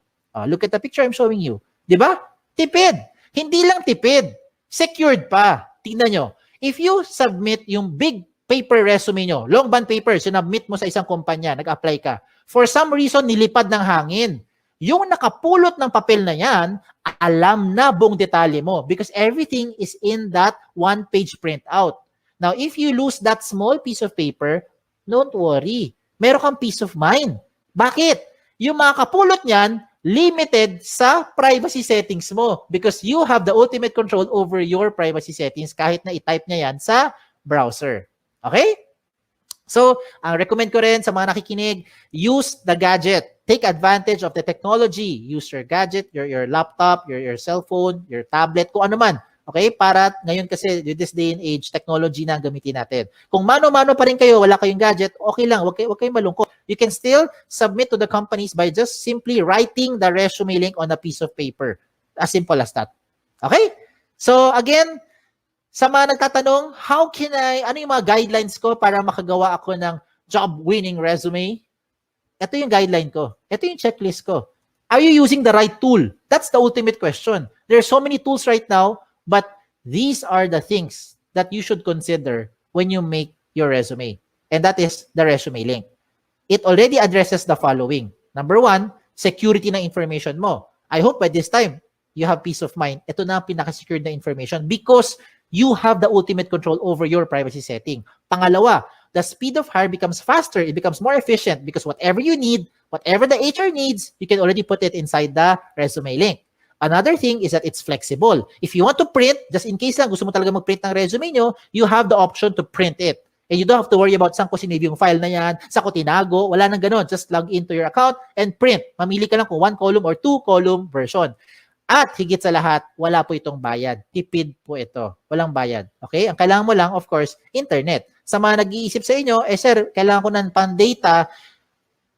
Look at the picture I'm showing you. Diba? Tipid. Hindi lang tipid. Secured pa. Tingnan nyo. If you submit yung big paper resume nyo, long bond paper, sinubmit mo sa isang kumpanya, nag-apply ka. For some reason, nilipad ng hangin. Yung nakapulot ng papel na yan, alam na buong detalye mo because everything is in that one-page printout. Now, if you lose that small piece of paper, don't worry. Meron kang peace of mind. Bakit? Yung mga kapulot niyan, limited sa privacy settings mo because you have the ultimate control over your privacy settings kahit na i-type niya yan sa browser. Okay? So, ang recommend ko rin sa mga nakikinig, use the gadget. Take advantage of the technology. Use your gadget, your laptop, your cell phone, your tablet, kung ano man. Okay? Para ngayon kasi, with this day and age, technology na ang gamitin natin. Kung mano-mano pa rin kayo, wala kayong gadget, okay lang. Huwag kayong malungkot. You can still submit to the companies by just simply writing the resume link on a piece of paper. As simple as that. Okay? So, again, sa mga nagtatanong, ano yung mga guidelines ko para makagawa ako ng job-winning resume? Ito yung guideline ko. Ito yung checklist ko. Are you using the right tool? That's the ultimate question. There are so many tools right now, but these are the things that you should consider when you make your resume. And that is the resume link. It already addresses the following. Number 1, security ng information mo. I hope by this time, you have peace of mind. Ito na ang pinaka-secured na information because you have the ultimate control over your privacy setting. Pangalawa, the speed of hire becomes faster. It becomes more efficient because whatever you need, whatever the HR needs, you can already put it inside the resume link. Another thing is that it's flexible. If you want to print, just in case lang gusto mo talaga mag-print ng resume nyo, you have the option to print it. And you don't have to worry about saan ko sinave yung file na yan, saan ko tinago, wala nang ganun. Just log into your account and print. Mamili ka lang kung 1-column or 2-column version. At higit sa lahat, wala po itong bayad. Tipid po ito. Walang bayad. Okay? Ang kailangan mo lang, of course, internet. Sa mga nag-iisip sa inyo, sir, kailangan ko ng pan-data,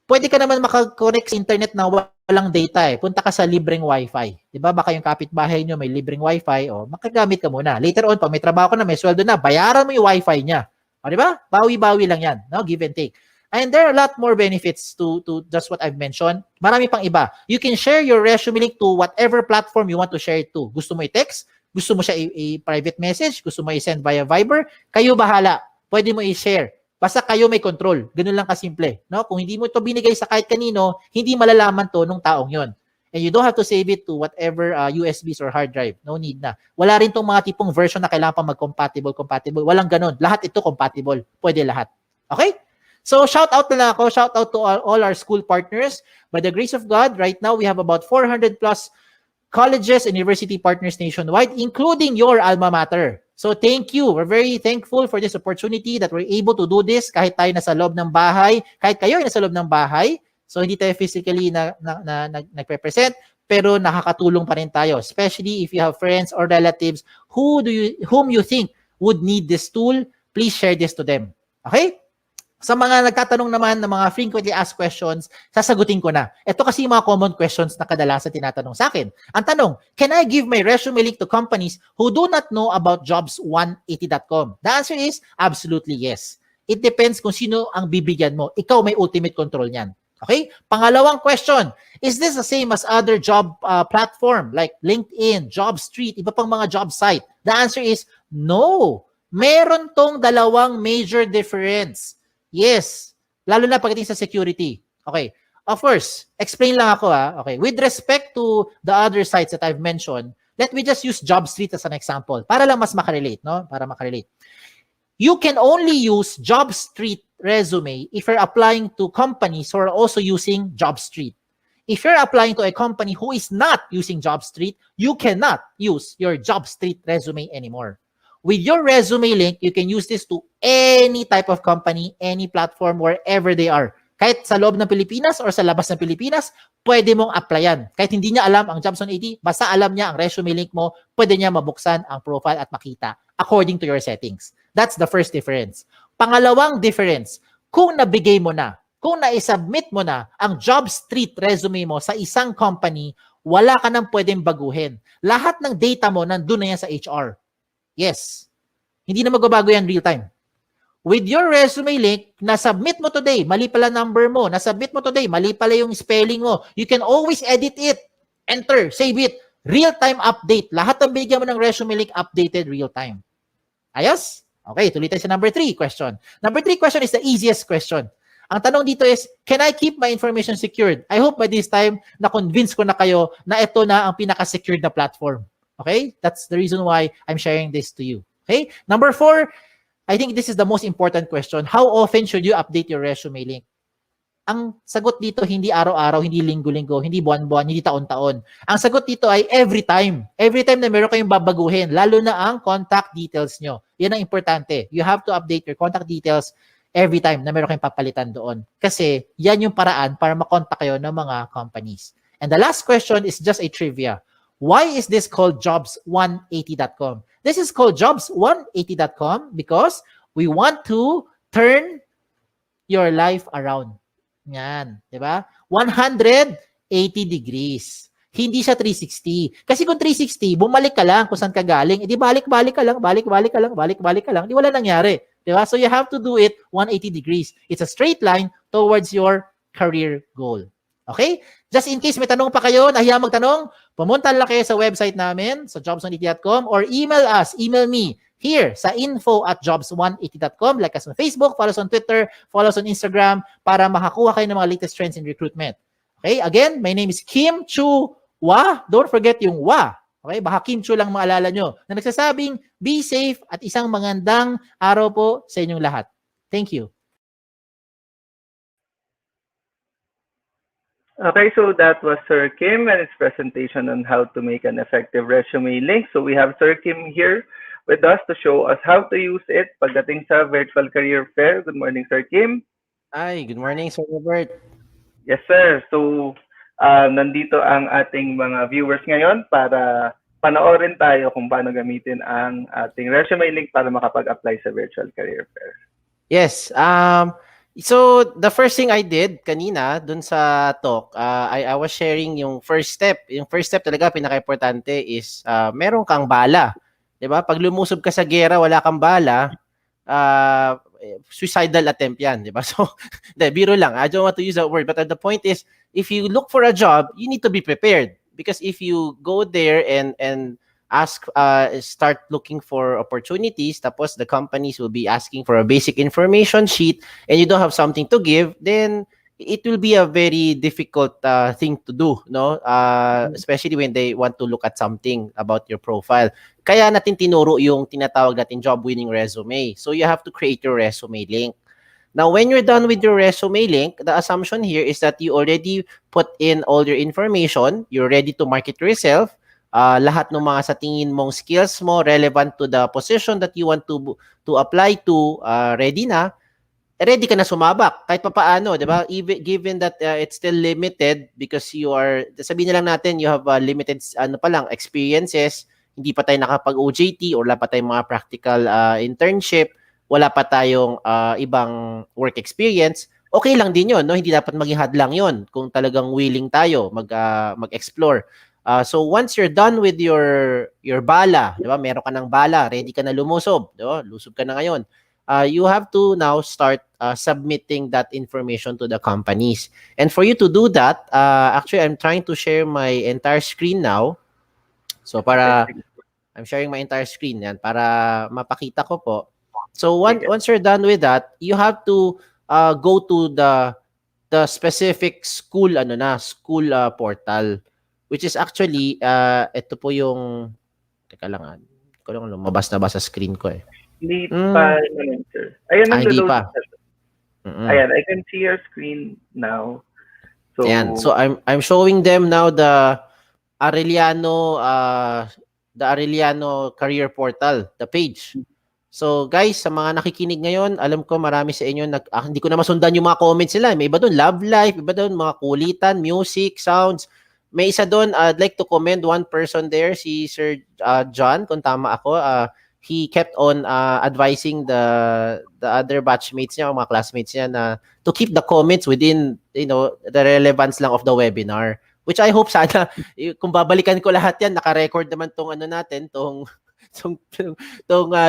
pwede ka naman makakonect sa internet na walang data Punta ka sa libreng wifi. Diba? Baka yung kapitbahay nyo may libreng wifi, makagamit ka muna. Later on, pag may trabaho ka na, may sweldo na, bayaran mo yung wifi niya. Diba? Bawi-bawi lang yan. No? Give and take. And there are a lot more benefits to just what I've mentioned. Marami pang iba. You can share your resume link to whatever platform you want to share it to. Gusto mo i-text? Gusto mo siya i-private message? Gusto mo i-send via Viber? Kayo bahala. Pwede mo i-share. Basta kayo may control. Ganun lang kasimple. No? Kung hindi mo ito binigay sa kahit kanino, hindi malalaman to nung taong yon. And you don't have to save it to whatever USBs or hard drive. No need na. Wala rin tong mga tipong version na kailangan pa mag-compatible. Walang ganun. Lahat ito compatible. Pwede lahat. Okay? So, shout out na lang ako. Shout out to all our school partners. By the grace of God, right now, we have about 400 plus colleges and university partners nationwide, including your alma mater. So, thank you. We're very thankful for this opportunity that we're able to do this kahit tayo nasa loob ng bahay, kahit kayo ay nasa loob ng bahay. So, hindi tayo physically nagpe-present, pero nakakatulong pa rin tayo, especially if you have friends or relatives whom you think would need this tool. Please share this to them. Okay? Sa mga nagtatanong naman ng mga frequently asked questions, sasagutin ko na. Ito kasi yung mga common questions na kadalasan tinatanong sa akin. Ang tanong, can I give my resume link to companies who do not know about jobs180.com? The answer is absolutely yes. It depends kung sino ang bibigyan mo. Ikaw may ultimate control niyan. Okay? Pangalawang question, is this the same as other job platform like LinkedIn, JobStreet, iba pang mga job site? The answer is no. Meron tong dalawang major difference. Yes. Lalo na pagdating sa security. Okay. Of course, explain lang ako Okay. With respect to the other sites that I've mentioned, let me just use JobStreet as an example para lang mas makarelate, no? Para makarelate. You can only use JobStreet resume if you're applying to companies who are also using JobStreet. If you're applying to a company who is not using JobStreet, you cannot use your JobStreet resume anymore. With your resume link, you can use this to any type of company, any platform, wherever they are. Kahit sa loob ng Pilipinas or sa labas ng Pilipinas, pwede mong applyan. Kahit hindi niya alam ang Jobs 180, basta alam niya ang resume link mo, pwede niya mabuksan ang profile at makita according to your settings. That's the first difference. Pangalawang difference, kung nabigay mo na, kung na-submit mo na ang JobStreet resume mo sa isang company, wala ka nang pwedeng baguhin. Lahat ng data mo nandun na yan sa HR. Yes. Hindi na magbabago yan real time. With your resume link, na-submit mo today, mali pala number mo, na-submit mo today, mali pala yung spelling mo, you can always edit it. Enter, save it. Real-time update. Lahat ng bigyan mo ng resume link, updated real-time. Ayos? Okay, tuloy tayo sa number 3 question. Number 3 question is the easiest question. Ang tanong dito is, can I keep my information secured? I hope by this time, na-convince ko na kayo na ito na ang pinaka-secured na platform. Okay? That's the reason why I'm sharing this to you. Okay? Number 4, I think this is the most important question. How often should you update your resume link? Ang sagot dito, hindi araw-araw, hindi linggo-linggo, hindi buwan-buwan, hindi taon-taon. Ang sagot dito ay every time. Every time na meron kayong babaguhin, lalo na ang contact details nyo. Yan ang importante. You have to update your contact details every time na meron kayong papalitan doon. Kasi yan yung paraan para makontak kayo ng mga companies. And the last question is just a trivia. Why is this called jobs180.com? This is called jobs180.com because we want to turn your life around. Yan, di ba? 180 degrees. Hindi siya 360. Kasi kung 360, bumalik ka lang kung saan ka galing. Edi balik-balik ka lang, balik-balik ka lang, balik-balik ka lang. Di wala nangyari. Di ba? So you have to do it 180 degrees. It's a straight line towards your career goal. Okay? Just in case may tanong pa kayo, nahiya magtanong, pumunta lang kayo sa website namin, sa jobs180.com, or email me here sa info@jobs180.com, like us on Facebook, follow us on Twitter, follow us on Instagram, para makakuha kayo ng mga latest trends in recruitment. Okay? Again, my name is Kim Chu Wa. Don't forget yung Wa. Okay? Baka Kim Chu lang maalala nyo. Na nagsasabing, be safe at isang magandang araw po sa inyong lahat. Thank you. Okay, so that was Sir Kim and his presentation on how to make an effective resume link. So we have Sir Kim here with us to show us how to use it pagdating sa virtual career fair. Good morning, Sir Kim. Hi, good morning, Sir Robert. Yes, sir. So, nandito ang ating mga viewers ngayon para panoorin tayo kung paano gamitin ang ating resume link para makapag-apply sa virtual career fair. Yes, so the first thing I did kanina dun sa talk, I was sharing yung first step. Yung first step talaga pinaka-importante is meron kang bala. 'Di ba? Pag lumusob ka sa gera, wala kang bala, suicidal attempt 'yan, 'di ba? So, biro lang. I don't want to use that word, but the point is if you look for a job, you need to be prepared because if you go there and start looking for opportunities, tapos the companies will be asking for a basic information sheet and you don't have something to give, then it will be a very difficult thing to do, no? Especially when they want to look at something about your profile. Kaya natin tinuro yung tinatawag natin job-winning resume. So you have to create your resume link. Now, when you're done with your resume link, the assumption here is that you already put in all your information, you're ready to market yourself, lahat ng mga sa tingin mong skills mo relevant to the position that you want to apply to, ready ka na sumabak kahit papaano, 'di ba? Even given that it's still limited because sabihin na lang natin you have limited experiences, hindi pa tayo nakapag OJT or wala pa tayong mga practical internship, wala pa tayong ibang work experience, okay lang din 'yon, no? Hindi dapat maging hadlang 'yon kung talagang willing tayo mag-explore. So once you're done with your bala, 'di ba? Meron ka ng bala, ready ka na lumusob, 'di ba? Lusob ka na ngayon. You have to now start submitting that information to the companies. And for you to do that, actually I'm trying to share my entire screen now. So para I'm sharing my entire screen yan para mapakita ko po. So once you're done with that, you have to go to the specific school school portal, which is actually ito po yung teka lang ko lang lumabas na ba sa screen ko eh. Hindi pa naman, sir. Ayan, Hindi naglo-load pa. na. Ayan, I can see your screen now. So, Ayan. So I'm showing them now the Arellano career portal, the page. So guys, sa mga nakikinig ngayon, alam ko marami sa inyo hindi ko na masundan yung mga comments nila. May iba doon love life, iba doon mga kulitan, music, sounds. May isa doon, I'd like to commend one person there, si Sir John, kung tama ako. He kept on advising the other batchmates niya, mga classmates niya na to keep the comments within, the relevance lang of the webinar. Which I hope sana, kung babalikan ko lahat yan, naka-record naman tong natin, tong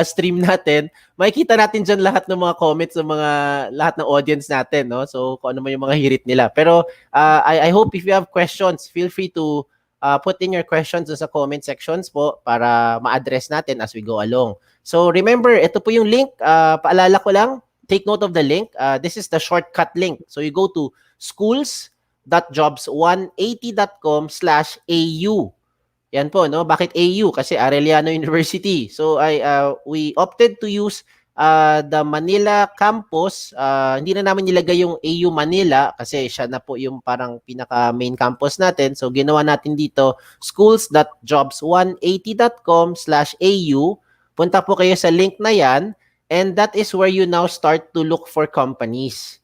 stream natin, makikita natin dyan lahat ng mga comments ng lahat ng audience natin, no? So, kung ano man yung mga hirit nila. Pero, I hope if you have questions, feel free to put in your questions sa comment sections po para ma-address natin as we go along. So, remember, ito po yung link. Paalala ko lang, take note of the link. This is the shortcut link. So, you go to schools.jobs180.com/AU. Yan po, no? Bakit AU? Kasi Arellano University. So we opted to use the Manila campus. Hindi na namin nilagay yung AU Manila kasi siya na po yung parang pinaka main campus natin. So ginawa natin dito schools.jobs180.com/AU. Punta po kayo sa link na yan and that is where you now start to look for companies.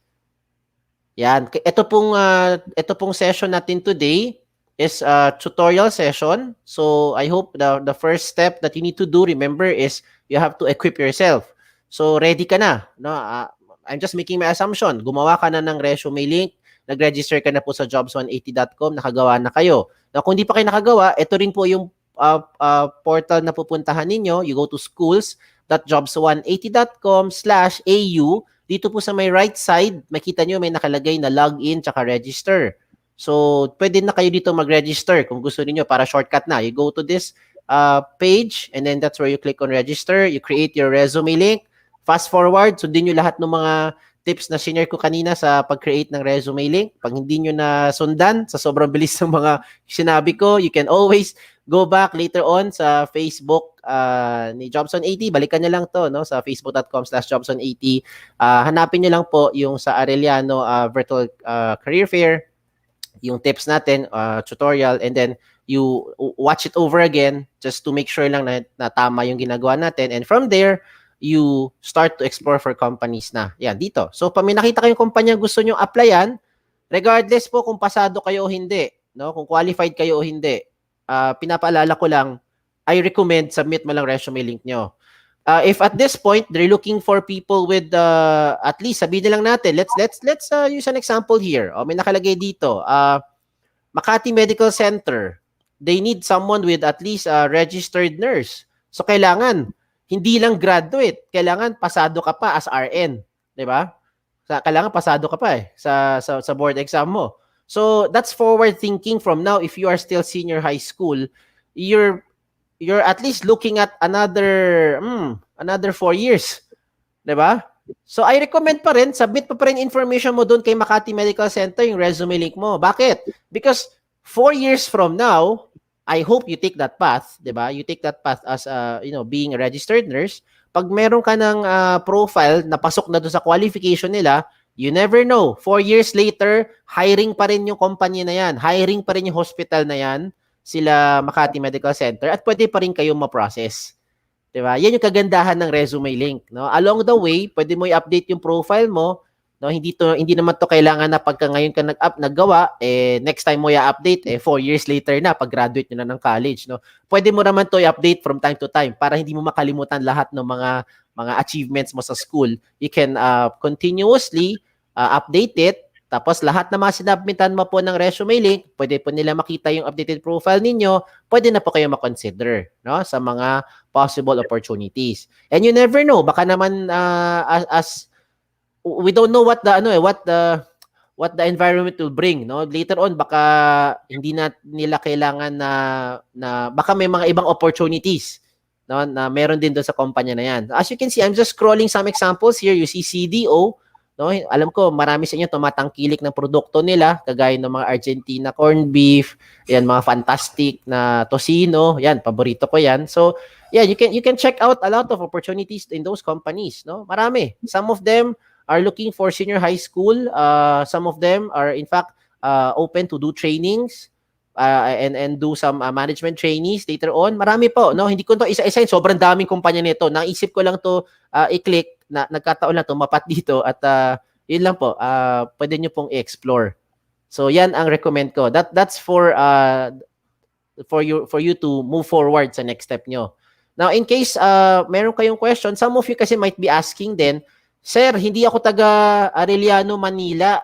Yan. Ito pong session natin today is a tutorial session. So I hope the first step that you need to do, remember, is you have to equip yourself. So ready ka na, no? I'm just making my assumption. Gumawa ka na ng resume link, nag-register ka na po sa jobs180.com, nakagawa na kayo. Now, kung di pa kayo nakagawa, ito rin po yung portal na pupuntahan ninyo. You go to schools.jobs180.com/AU. Dito po sa may right side, makita nyo may nakalagay na login tsaka register. So, pwede na kayo dito mag-register kung gusto niyo para shortcut na. You go to this page and then that's where you click on register. You create your resume link. Fast forward, sundin nyo lahat ng mga tips na share ko kanina sa pag-create ng resume link. Pag hindi nyo na sundan, sa sobrang bilis ng mga sinabi ko, you can always go back later on sa Facebook ni Jobs180. Balikan nyo lang to, no? Sa facebook.com/Jobs180. Hanapin nyo lang po yung sa Arellano Virtual Career Fair, yung tips natin, tutorial, and then you watch it over again just to make sure lang na tama yung ginagawa natin. And from there, you start to explore for companies na. Yan, dito. So, pag may nakita kayong kumpanya gusto nyo applyan, regardless po kung pasado kayo o hindi, no? Kung qualified kayo o hindi, pinapaalala ko lang, I recommend submit mo lang resume link nyo. If at this point they're looking for people with at least sabihin lang natin, let's use an example here. May nakalagay dito, Makati Medical Center. They need someone with at least a registered nurse. So kailangan hindi lang graduate, kailangan pasado ka pa as RN, 'di ba? Kailangan pasado ka pa sa board exam mo. So that's forward thinking from now. If you are still senior high school, you're at least looking at another 4 years. 'Di ba? So I recommend pa rin, submit pa rin information mo doon kay Makati Medical Center, yung resume link mo. Bakit? Because 4 years from now, I hope you take that path, 'di ba? You take that path as being a registered nurse. Pag meron ka ng profile na pasok na doon sa qualification nila, you never know. 4 years later, hiring pa rin yung company na yan. Hiring pa rin yung hospital na yan, sila Makati Medical Center, at pwede pa rin kayo ma-process. Diba? Yan yung kagandahan ng resume link. No? Along the way, pwede mo i-update yung profile mo. No? Hindi naman to kailangan na pagka ngayon ka naggawa, next time mo i-update, 4 years later na, pag-graduate nyo na ng college. No? Pwede mo naman to i-update from time to time para hindi mo makalimutan lahat ng mga mga achievements mo sa school, you can continuously update it. Tapos lahat na mga sinabmitan mo po ng resume link, pwede po nila makita yung updated profile ninyo, pwede na po kayo makonsider, no, sa mga possible opportunities. And you never know, baka naman as we don't know what the what the environment will bring, no, later on baka hindi na nila kailangan na baka may mga ibang opportunities, no, na meron din doon sa kumpanya na yan. As you can see, I'm just scrolling some examples here. You see CDO, no, alam ko marami sa inyo tumatangkilik ng produkto nila, kagaya ng mga Argentina corned beef, yan, mga fantastic na tocino, yan, paborito ko yan. So yeah, you can check out a lot of opportunities in those companies, no, marami. Some of them are looking for senior high school. Some of them are in fact open to do trainings and do some management trainees later on. Marami po, no? Hindi ko to isa-isahin, sobrang daming kumpanya nito. Naisip ko lang to i-click, na nagkataon lang tumapat dito, at yun lang po, pwede nyo pong i-explore. So yan ang recommend ko. That's for you to move forward sa next step nyo. Now, in case meron kayong question, some of you kasi might be asking din, Sir, hindi ako taga Arellano, Manila.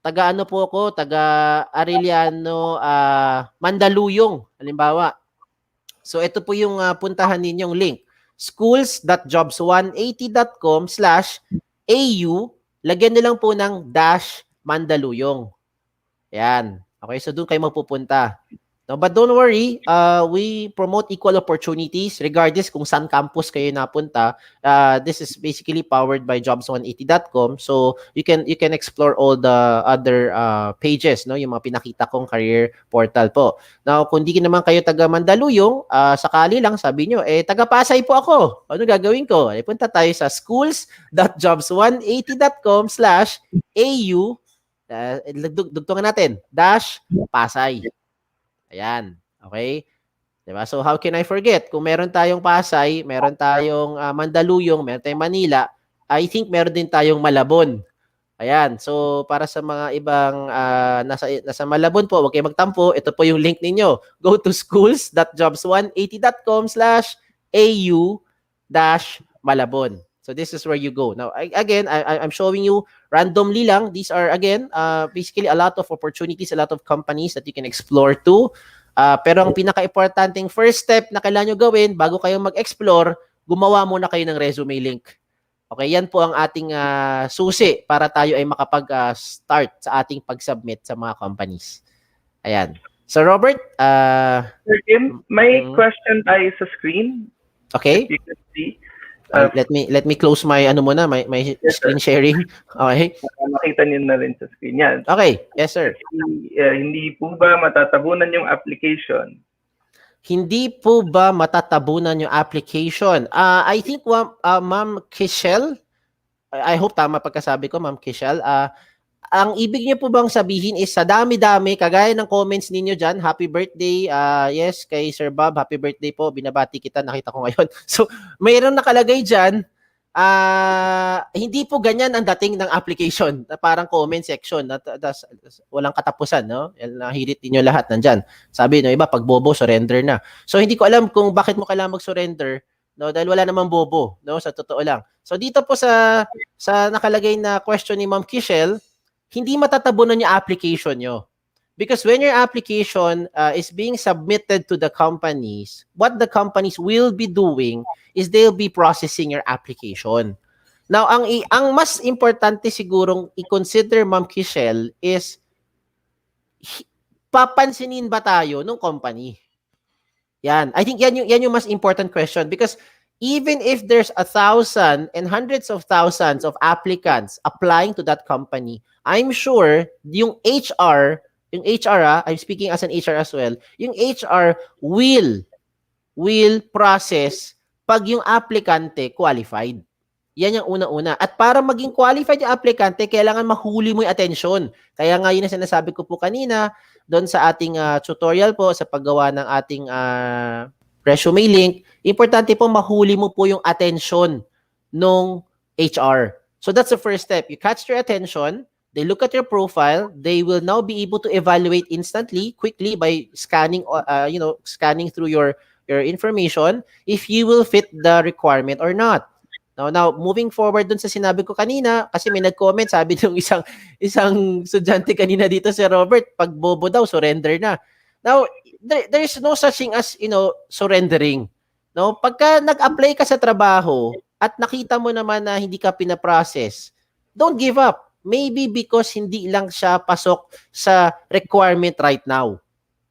Taga ano po ako? Taga Arellano, Mandaluyong, halimbawa. So ito po yung puntahan ninyong link. schools.jobs180.com/au. Lagyan niyo lang po ng -Mandaluyong. Yan. Okay, so doon kayo magpupunta. No, but don't worry, we promote equal opportunities regardless kung saan campus kayo napunta. This is basically powered by jobs180.com, so you can explore all the other pages, no, yung mga pinakita kong career portal po. Now, kung di naman kayo taga Mandaluyong, sakali lang sabi nyo, taga Pasay po ako. Ano gagawin ko? Punta tayo sa schools.jobs180.com/au. Dugtungan natin, -Pasay. Ayan. Okay? Diba? So, how can I forget? Kung meron tayong Pasay, meron tayong Mandaluyong, meron tayong Manila, I think meron din tayong Malabon. Ayan. So, para sa mga ibang nasa Malabon po, huwag kayo magtampo. Ito po yung link ninyo. Go to schools.jobs180.com/au-Malabon. So, this is where you go. Now, again, I'm showing you randomly lang. These are, again, basically a lot of opportunities, a lot of companies that you can explore to. Pero ang pinaka-importanting first step na kailangan nyo gawin bago kayo mag-explore, gumawa muna kayo ng resume link. Okay, yan po ang ating susi para tayo ay makapag-start sa ating pag-submit sa mga companies. Ayan. So, Robert? Sir Kim, may question tayo sa screen. Okay. If you can see. Let me close my my Yes, screen sharing. Okay. Makita niyo na rin sa screen. Yan. Okay. Yes, sir. Hindi po ba matatabunan yung application? Hindi po ba matatabunan yung application? I think Ma'am Kishel, I hope tama pagkasabi ko, Ma'am Kishel. Ang ibig niyo po bang sabihin is sa dami-dami, kagaya ng comments ninyo dyan, happy birthday, yes, kay Sir Bob, happy birthday po, binabati kita, nakita ko ngayon. So, mayroon nakalagay dyan, hindi po ganyan ang dating ng application, parang comment section, walang katapusan, no? Nahirit niyo lahat nandyan. Sabi no iba, pag bobo, surrender na. So, hindi ko alam kung bakit mo kailangan mag-surrender, no? Dahil wala namang bobo, no? Sa totoo lang. So, dito po sa nakalagay na question ni Ma'am Kishel, hindi matatabunan yung application nyo. Because when your application is being submitted to the companies, what the companies will be doing is they'll be processing your application. Now, ang mas importante sigurong i-consider, Ma'am Kishel, is papansinin ba tayo ng company? Yan. I think yan yung mas important question, because even if there's 1,000 and hundreds of thousands of applicants applying to that company, I'm sure yung HR, I'm speaking as an HR as well, yung HR will process pag yung aplikante qualified. Yan yung una-una. At para maging qualified yung aplikante, kailangan mahuli mo yung atensyon. Kaya nga yun ang sinasabi ko po kanina, doon sa ating tutorial po, sa paggawa ng ating resume link, importante po mahuli mo po yung atensyon nung HR. So that's the first step. You catch their attention, they look at your profile, they will now be able to evaluate instantly, quickly, by scanning through your information if you will fit the requirement or not. Now, moving forward dun sa sinabi ko kanina, kasi may nag-comment, sabi nung isang estudyante kanina dito, si Robert, pag bobo daw, surrender na. Now, there is no such thing as, surrendering. No? Pagka nag-apply ka sa trabaho at nakita mo naman na hindi ka pinaprocess, don't give up. Maybe because hindi lang siya pasok sa requirement right now.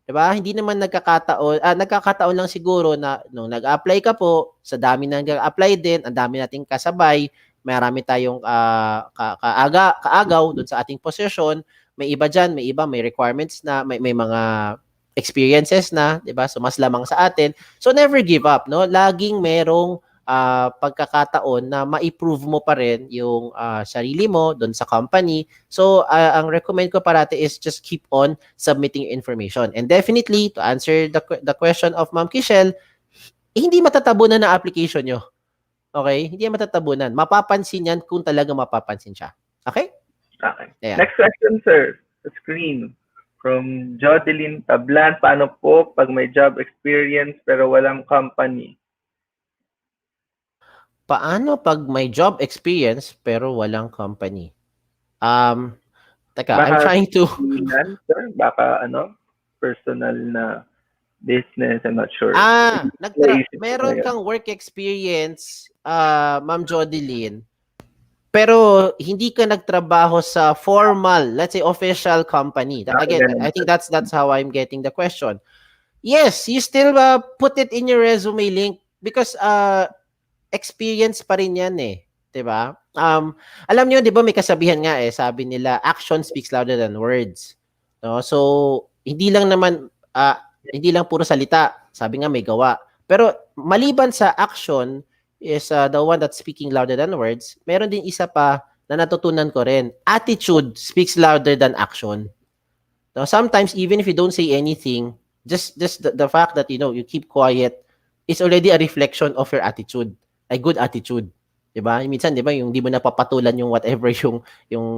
'Di ba? Hindi naman nagkakataon lang siguro na nung nag-apply ka po, sa dami nang nag-apply din, ang dami nating kasabay, marami tayong kaagaw doon sa ating posisyon. May iba diyan, may iba may requirements na, may mga experiences na, 'di ba? So mas lamang sa atin. So never give up, no? Laging merong pagkakataon na ma-improve mo pa rin yung sarili mo doon sa company. So, ang recommend ko parati is just keep on submitting information. And definitely, to answer the question of Ma'am Kishel, hindi matatabunan na application nyo. Okay? Hindi yan matatabunan. Mapapansin yan kung talaga mapapansin siya. Okay? Okay. Ayan. Next question, sir. The screen. From Jodeline Tablan, paano po pag may job experience pero walang company? Paano pag may job experience pero walang company? Teka, I'm Baka trying to... freelancer, baka personal na business, I'm not sure. Meron kang work experience, Ma'am Jodeline, pero hindi ka nagtrabaho sa formal, let's say official company. Again, I think that's how I'm getting the question. Yes, you still put it in your resume link because experience pa rin yan eh. 'Di ba? Alam niyo 'di ba may kasabihan nga sabi nila action speaks louder than words. No? So hindi lang puro salita, sabi nga may gawa. Pero maliban sa action is the one that's speaking louder than words, meron din isa pa na natutunan ko rin. Attitude speaks louder than action. Now, sometimes even if you don't say anything, just the fact that you keep quiet is already a reflection of your attitude. A good attitude. 'Di ba? Minsan 'di ba yung hindi mo napapatulan yung whatever yung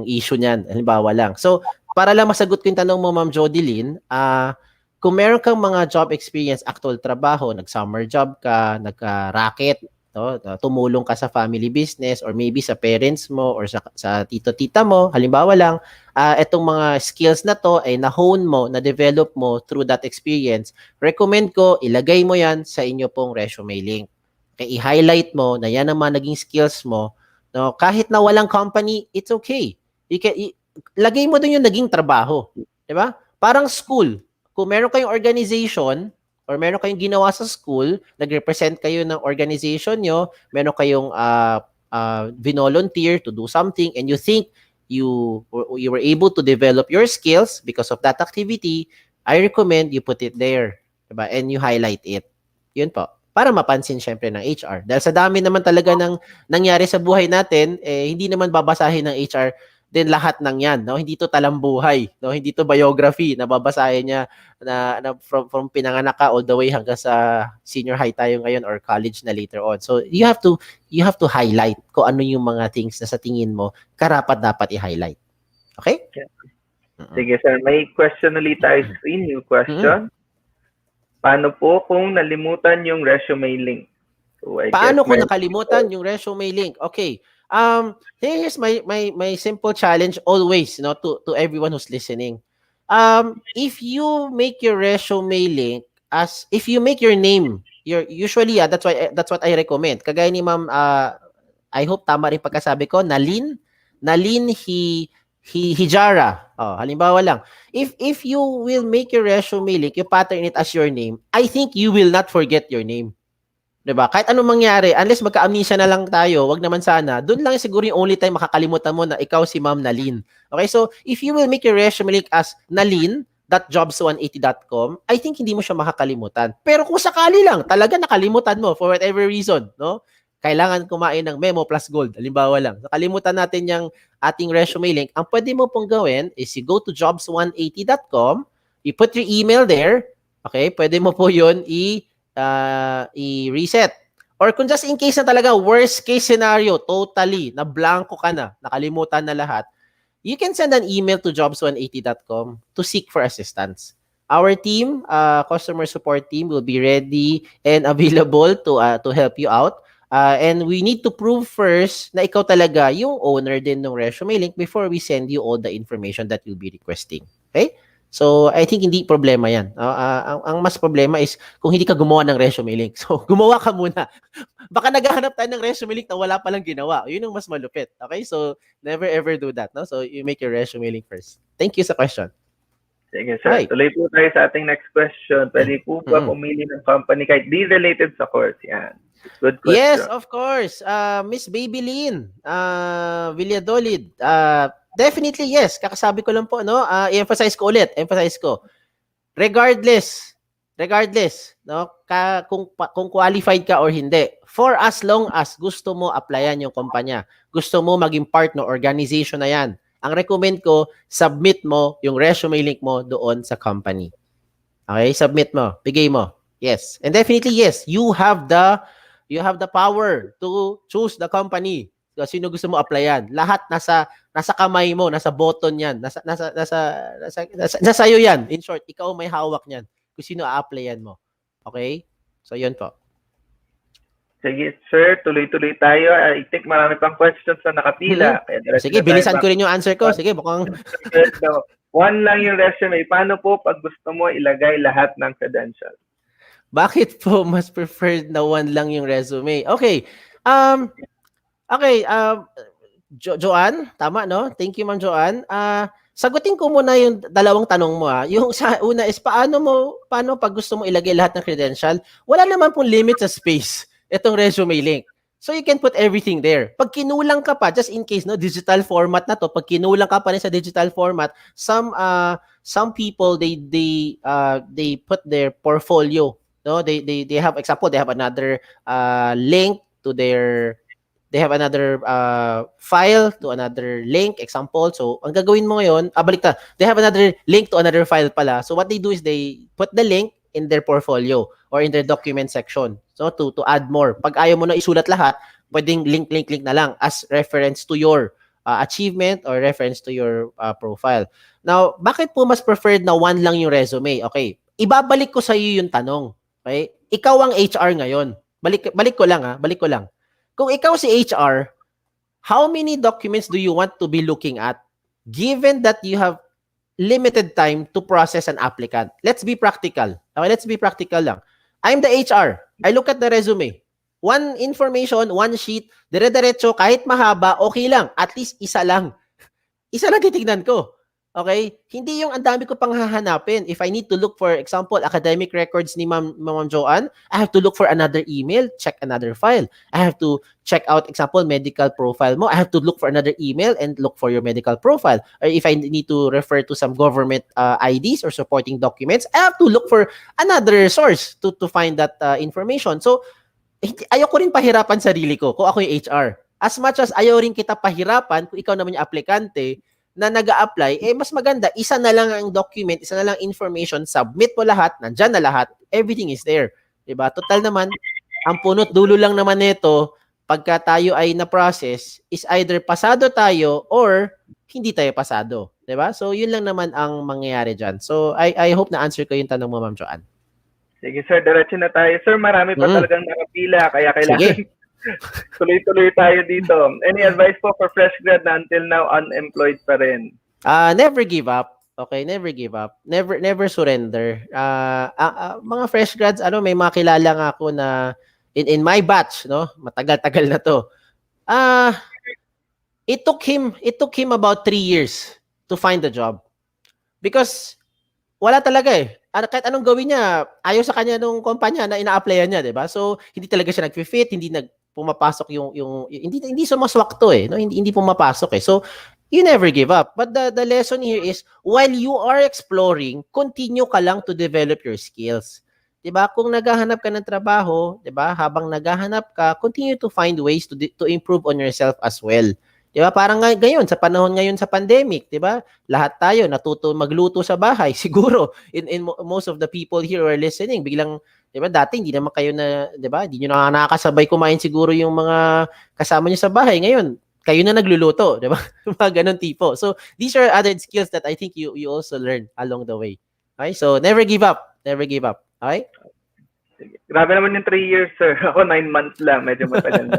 issue niyan, halimbawa lang. So, para lang masagot ko yung tanong mo, Ma'am Jodeline, kung meron kang mga job experience, actual trabaho, nag-summer job ka, nagka-racket, tumulong ka sa family business or maybe sa parents mo or sa tito-tita mo, halimbawa lang, etong mga skills na to ay na-hone mo, na-develop mo through that experience, recommend ko, ilagay mo yan sa inyo pong resume link. Okay, i-highlight mo na yan ang mga naging skills mo. No, kahit na walang company, it's okay. Lagay mo doon yung naging trabaho. 'Di ba? Parang school. Kung meron kayong organization or meron kayong ginawa sa school, nag-represent kayo ng organization nyo, meron kayong volunteer to do something and you think you were able to develop your skills because of that activity, I recommend you put it there. 'Di ba? And you highlight it. Yun po. Para mapansin syempre ng HR. Dahil sa dami naman talaga ng nangyari sa buhay natin, hindi naman babasahin ng HR din lahat ng yan. No? Hindi to talambuhay. No? Hindi to biography na babasahin niya na from pinanganak ka all the way hanggang sa senior high tayo ngayon or college na later on. So you have to highlight kung ano yung mga things na sa tingin mo karapat dapat i-highlight. Okay? Sige sir, may question ulit tayo screen. New question. Paano po kung nalimutan yung resume link? So, paano kung nakalimutan yung resume link? Okay. Here's my simple challenge always, to everyone who's listening. If you make your resume link if you make your name, usually that's what I recommend. Kagaya ni Ma'am, I hope tama rin pagkasabi ko, Nalin Hijara. Halimbawa lang. If you will make your resume link, you pattern it as your name, I think you will not forget your name. 'Di ba? Kahit anong mangyari, unless magka-amnesia na lang tayo, wag naman sana. Doon lang siguro yung only time makakalimutan mo na ikaw si Ma'am Nalin. Okay? So, if you will make your resume link as nalin.jobs180.com, I think hindi mo siya makakalimutan. Pero kung sakali lang, talaga nakalimutan mo for whatever reason, no? Kailangan kumain ng Memo Plus Gold. Halimbawa lang. Nakalimutan natin yung ating resume link. Ang pwede mo pong gawin is you go to jobs180.com, you put your email there, okay? Pwede mo po yun i-reset. Or kung just in case na talaga, worst case scenario, totally, na blanco ka na, nakalimutan na lahat, you can send an email to jobs180.com to seek for assistance. Our team, customer support team, will be ready and available to help you out. And we need to prove first na ikaw talaga yung owner din ng resume link before we send you all the information that you'll be requesting. Okay? So, I think hindi problema yan. Ang mas problema is kung hindi ka gumawa ng resume link. So, gumawa ka muna. Baka naghahanap tayo ng resume link na wala palang ginawa. Yun ang mas malupit. Okay? So, never ever do that. No? So, you make your resume link first. Thank you sa question. Sige, sir. Hi. Tuloy po tayo sa ating next question. Pwede po ba pumili ng company kahit di related sa course? Yan. Good question. Yes, of course. Miss Babylin, Villadolid. Definitely yes. Kakasabi ko lang po, no? I-emphasize ko ulit. Emphasize ko. Regardless, no? Kung qualified ka or hindi, for as long as gusto mo applyan yung kumpanya, gusto mo maging part ng organization na yan, ang recommend ko, submit mo yung resume link mo doon sa company. Okay? Submit mo. Bigay mo. Yes. And definitely yes, you have the power to choose the company. So, sino gusto mo applyan? Lahat nasa kamay mo, nasa button 'yan. Nasa iyo 'yan. In short, ikaw may hawak niyan. Kung sino a-applyan mo. Okay? So, 'yun po. Sige, sir. Tuloy-tuloy tayo. I think marami pang questions na nakapila. Kaya diretso Sige, na tayo bilisan ko rin yung answer ko. Sige, mukhang So, one lang yung resume. Paano po pag gusto mo ilagay lahat ng credentials? bakit po mas preferred na one lang yung resume? Okay. Joanne, tama no? Thank you, Ma'am Joanne. Sagutin ko muna yung dalawang tanong mo ha. Yung sa una is paano pag gusto mo ilagay lahat ng credential? Wala naman pong limit sa space itong resume link. So you can put everything there. Pag kinulang ka pa, just in case no, digital format na to, pag kinulang ka pa rin sa digital format, some people they put their portfolio, no? They have example, they have another link to their they have another file to another link, example. So, ang gagawin mo ngayon, baliktad. They have another link to another file pala. So, what they do is they put the link in their portfolio or in their document section. So, to add more. Pag ayaw mo na isulat lahat, pwedeng link na lang as reference to your achievement or reference to your profile. Now, bakit po mas preferred na one lang yung resume? Okay. Ibabalik ko sa iyo yung tanong. Okay? Ikaw ang HR ngayon. Balik ko lang. Kung ikaw si HR, how many documents do you want to be looking at given that you have limited time to process an applicant? Let's be practical. Okay, let's be practical lang. I'm the HR. I look at the resume. One information, one sheet, dire-diretso, kahit mahaba, okay lang. At least isa lang. Isa lang titignan ko. Okay? Hindi yung ang dami ko pang hahanapin. If I need to look for example, academic records ni Ma'am Joanne, I have to look for another email, check another file. I have to check out example medical profile mo. I have to look for another email and look for your medical profile. Or if I need to refer to some government IDs or supporting documents, I have to look for another source to find that information. So ayoko rin pahirapan sarili ko kung ako yung HR. As much as ayaw rin kita pahirapan kung ikaw naman yung aplikante na nag-a-apply, mas maganda, isa na lang ang document, isa na lang information, submit mo lahat, nandyan na lahat, everything is there. Diba? Total naman, ang punot dulo lang naman nito, pagka tayo ay na-process, is either pasado tayo or hindi tayo pasado. Diba? So, yun lang naman ang mangyayari dyan. So, I hope na answer ko yung tanong mo, Ma'am Joanne. Sige, sir. Diretso na tayo. Sir, marami pa talagang nakapila. Kaya kailangan Sige. tuloy-tuloy tayo dito. Any advice po for fresh grad na until now unemployed pa rin? Never give up. Okay, never give up. Never surrender. Mga fresh grads, may mga kilala nga ako na in my batch, no? Matagal-tagal na to. It took him about 3 years to find a job. Because wala talaga eh. Kahit anong gawin niya, ayaw sa kanya nung kumpanya na ina-applyan niya, 'di ba? So hindi talaga siya nag-fit, hindi pumapasok yung hindi sumaswak to eh, no? Hindi pumapasok eh. So you never give up. But the lesson here is while you are exploring, continue ka lang to develop your skills. 'Di ba? Kung naghahanap ka ng trabaho, 'di ba? Habang naghahanap ka, continue to find ways to improve on yourself as well. 'Di ba? Parang ngayon sa panahon ngayon sa pandemic, 'di ba? Lahat tayo natuto magluto sa bahay. Siguro in most of the people here who are listening, biglang 'di ba? Dati hindi naman kayo na, 'di ba? Hindi niyo na nakakasabay kumain siguro yung mga kasama niyo sa bahay. Ngayon, kayo na nagluluto, 'di ba? Mga ganun tipo. So, these are other skills that I think you also learn along the way. Okay? So, never give up. Never give up. Okay? Sige. Grabe naman yung 3 years, sir. Ako 9 months lang. Medyo matagal na.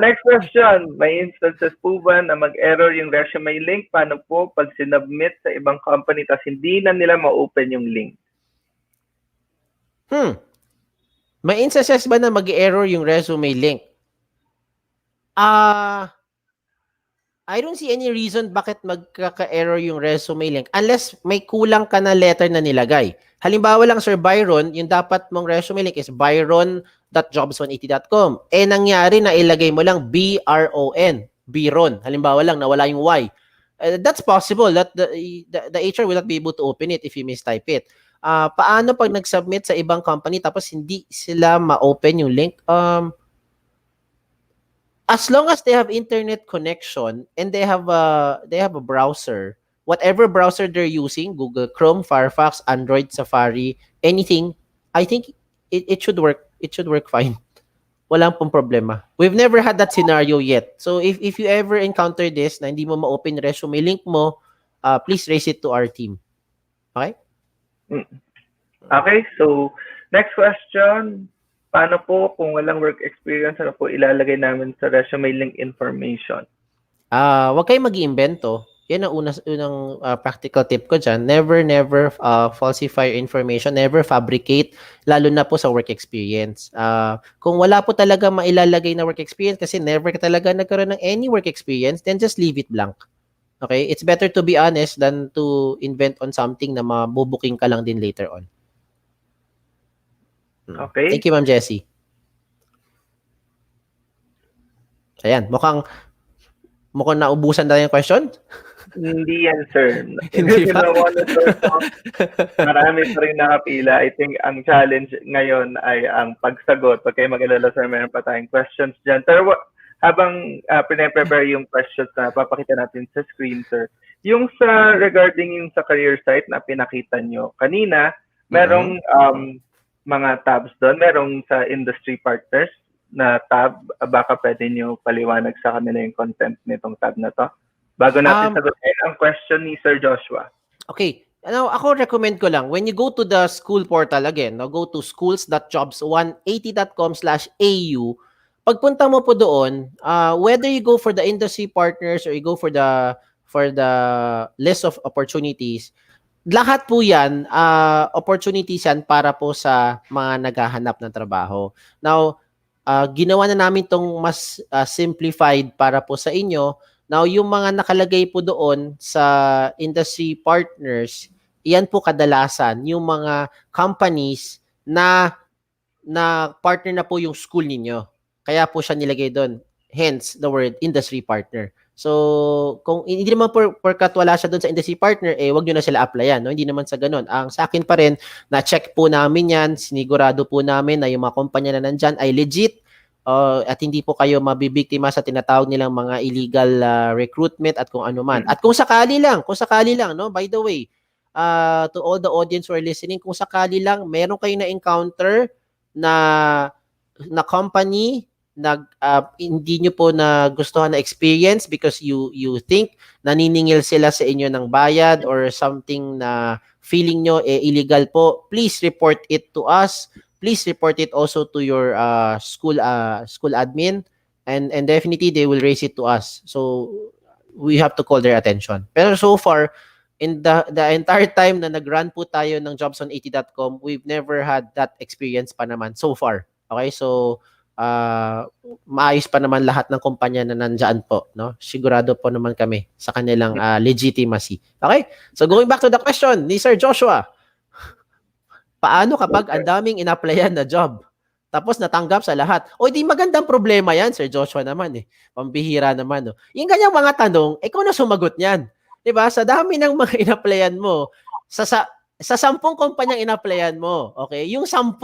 Next question. May instances po ba na mag-error yung resume link? Paano po pag sinubmit sa ibang company tapos hindi na nila ma-open yung link? May instances ba na mag-error yung resume link? I don't see any reason bakit magkaka-error yung resume link unless may kulang ka na letter na nilagay. Halimbawa lang, Sir Byron, yung dapat mong resume link is byron.jobs180.com. Nangyari na ilagay mo lang B-R-O-N, Byron. Halimbawa lang, nawala yung Y. That's possible that the HR will not be able to open it if you mistype it. Paano pag nag-submit sa ibang company tapos hindi sila ma-open yung link? As long as they have internet connection and they have a browser, whatever browser they're using, Google Chrome, Firefox, Android, Safari, anything, I think it should work. It should work fine. Walang pong problema. We've never had that scenario yet. So if you ever encounter this na hindi mo ma-open resume link mo, please raise it to our team. Okay? Okay, so next question. Paano po kung walang work experience, ano po ilalagay namin sa resume link information? Huwag kayong mag-iimbento. Yan ang unang practical tip ko dyan. Never falsify information. Never fabricate, lalo na po sa work experience. Kung wala po talaga mailalagay na work experience kasi never ka talaga nagkaroon ng any work experience, then just leave it blank. Okay? It's better to be honest than to invent on something na mabubuking ka lang din later on. Okay. Thank you, Ma'am Jessie. Ayan, mukhang naubusan na yung question. Hindi yan, sir. Hindi ba? Marami pa rin nakapila. I think ang challenge ngayon ay ang pagsagot. Pag kayo mag-alala, sir, meron pa tayong questions dyan. Pero habang pinaprepare yung questions na papakita natin sa screen, sir, yung sa regarding yung sa career site na pinakita nyo kanina, merong mga tabs doon. Merong sa industry partners na tab. Baka pwede nyo paliwanag sa kanila yung content nitong tab na to. Bago natin sagutin ang question ni Sir Joshua. Okay. Now, ako recommend ko lang, when you go to the school portal again, go to schools.jobs180.com/au, pagpunta mo po doon, whether you go for the industry partners or you go for the list of opportunities, lahat po yan, opportunities yan para po sa mga naghahanap ng trabaho. Now, ginawa na namin itong mas simplified para po sa inyo. Now, yung mga nakalagay po doon sa industry partners, iyan po kadalasan yung mga companies na partner na po yung school ninyo. Kaya po siya nilagay doon. Hence, the word industry partner. So, kung hindi naman porkat wala siya doon sa industry partner, wag nyo na sila applyan. No? Hindi naman sa ganun. Ang sa akin pa rin, na-check po namin yan, sinigurado po namin na yung mga kumpanya na nandyan ay legit at hindi po kayo mabibiktima sa tinatawag nilang mga illegal recruitment at kung ano man. At kung sakali lang, no? By the way, to all the audience who are listening, kung sakali lang, meron kayo na-encounter na company hindi nyo po na gustuhan na experience because you think naniningil sila sa inyo ng bayad or something na feeling nyo illegal po, please report it to us. Please report it also to your school admin and definitely they will raise it to us. So we have to call their attention. Pero so far, in the entire time na nag-run po tayo ng jobs180.com, we've never had that experience pa naman so far. Okay, so maayos pa naman lahat ng kumpanya na nandyan po, no? Sigurado po naman kami sa kanilang legitimacy. Okay? So going back to the question ni Sir Joshua, paano kapag ang daming in-applyan na job tapos natanggap sa lahat? O di magandang problema yan, Sir Joshua naman eh. Pambihira naman, no? Yung ganyang mga tanong, ikaw na sumagot niyan. 'Di ba? Sa dami ng mga in-applyan mo, sa 10 kumpanyang in-applyan mo, okay? Yung 10,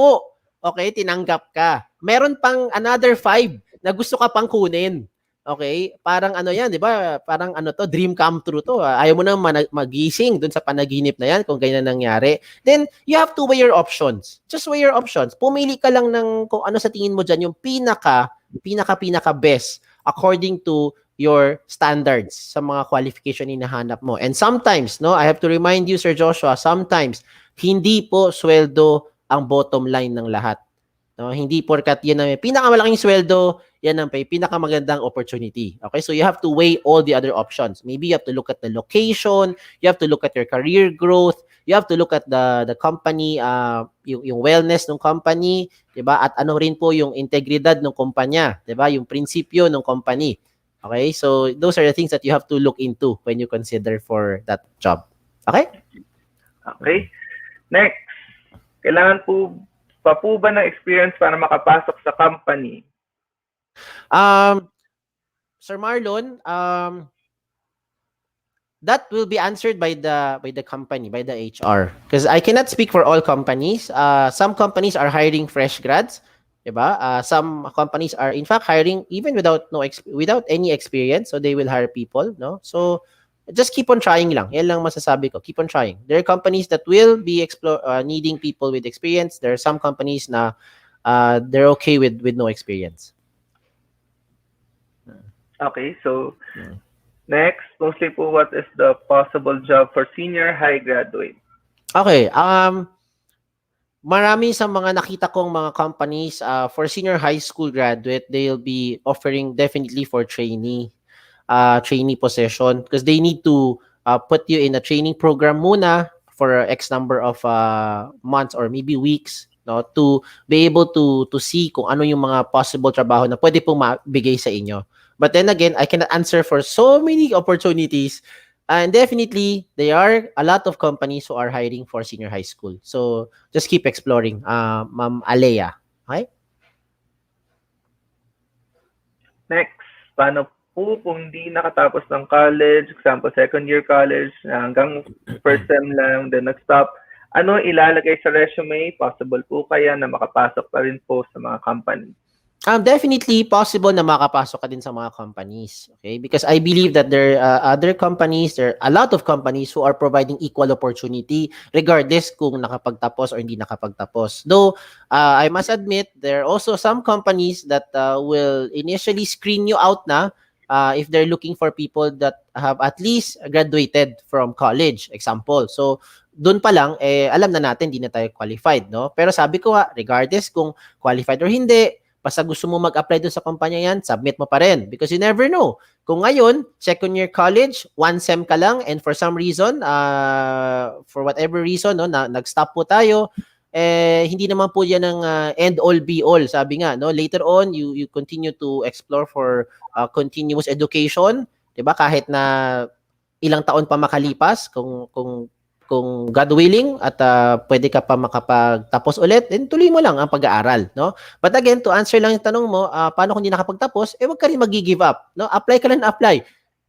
okay, tinanggap ka. Meron pang another 5 na gusto ka pang kunin. Okay? Parang ano yan, di ba? Parang ano to, dream come true to. Ayaw mo na magising dun sa panaginip na yan kung ganyan nangyari. Then, you have to weigh your options. Just weigh your options. Pumili ka lang ng kung ano sa tingin mo dyan, yung pinaka best according to your standards sa mga qualification hinahanap mo. And sometimes, no, I have to remind you, Sir Joshua, sometimes, hindi po sweldo ang bottom line ng lahat. No, hindi porkat yan ang may pinakamalaking sweldo, yan ang may pinakamagandang opportunity. Okay? So you have to weigh all the other options. Maybe you have to look at the location, you have to look at your career growth, you have to look at the company, yung wellness ng company, 'di ba? At ano rin po yung integridad ng kumpanya, 'di ba? Yung prinsipyo ng company. Okay? So those are the things that you have to look into when you consider for that job. Okay? Okay. Next, kailangan po ba ng experience para makapasok sa company? Sir Marlon, that will be answered by the company, by the HR. Because I cannot speak for all companies. Some companies are hiring fresh grads, diba? Some companies are in fact hiring even without any experience, so they will hire people, no? So just keep on trying lang. Yan lang masasabi ko. Keep on trying. There are companies that will be needing people with experience. There are some companies na they're okay with no experience. Okay, so next, mostly po, what is the possible job for senior high graduate? Okay, marami sa mga nakita kong mga companies for senior high school graduate, they'll be offering definitely for trainee position because they need to put you in a training program muna for X number of months or maybe weeks, no, to be able to see kung ano yung mga possible trabaho na pwede pong mabigay sa inyo. But then again, I cannot answer for so many opportunities. And definitely, there are a lot of companies who are hiring for senior high school. So just keep exploring, Ma'am Alea. Okay? Next, paano po kung di nakatapos ng college, example, second year college, hanggang first sem lang, then nag-stop, ano ilalagay sa resume? Possible po kaya na makapasok pa rin po sa mga company? Definitely possible na makapasok ka din sa mga companies. Okay? Because I believe that there are other companies, there are a lot of companies who are providing equal opportunity regardless kung nakapagtapos or hindi nakapagtapos. Though, I must admit, there are also some companies that will initially screen you out na if they're looking for people that have at least graduated from college, example. So, doon pa lang, alam na natin, di na tayo qualified, no? Pero sabi ko regardless kung qualified or hindi, basta gusto mo mag-apply doon sa kumpanya yan, submit mo pa rin. Because you never know. Kung ngayon, second year college, one sem ka lang, and for some reason, for whatever reason, no, nag-stop po tayo, hindi naman po yan ang end all be all. Sabi nga, no, later on, you continue to explore for continuous education, 'di ba? Kahit na ilang taon pa makalipas, kung God willing at pwede ka pa makapagtapos ulit, then tuloy mo lang ang pag-aaral, no? But again, to answer lang yung tanong mo, paano kung hindi nakapagtapos, wag ka rin magi-give up, no? Apply ka lang na apply.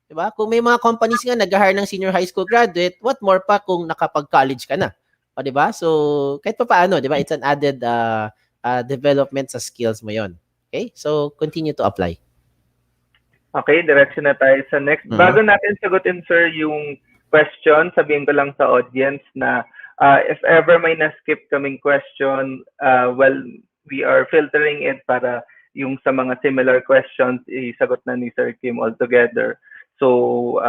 'Di ba? Kung may mga companies nga nag-hire ng senior high school graduate, what more pa kung nakapag-college ka na? O 'di ba? So, kahit pa paano, 'di ba? It's an added development sa skills mo 'yon. Okay? So, continue to apply. Okay, diretso na tayo sa next. Bago natin sagutin, sir, yung question, sabihin ko lang sa audience na if ever may na-skip kaming question, well, we are filtering it para yung sa mga similar questions, isagot na ni Sir Kim altogether. So,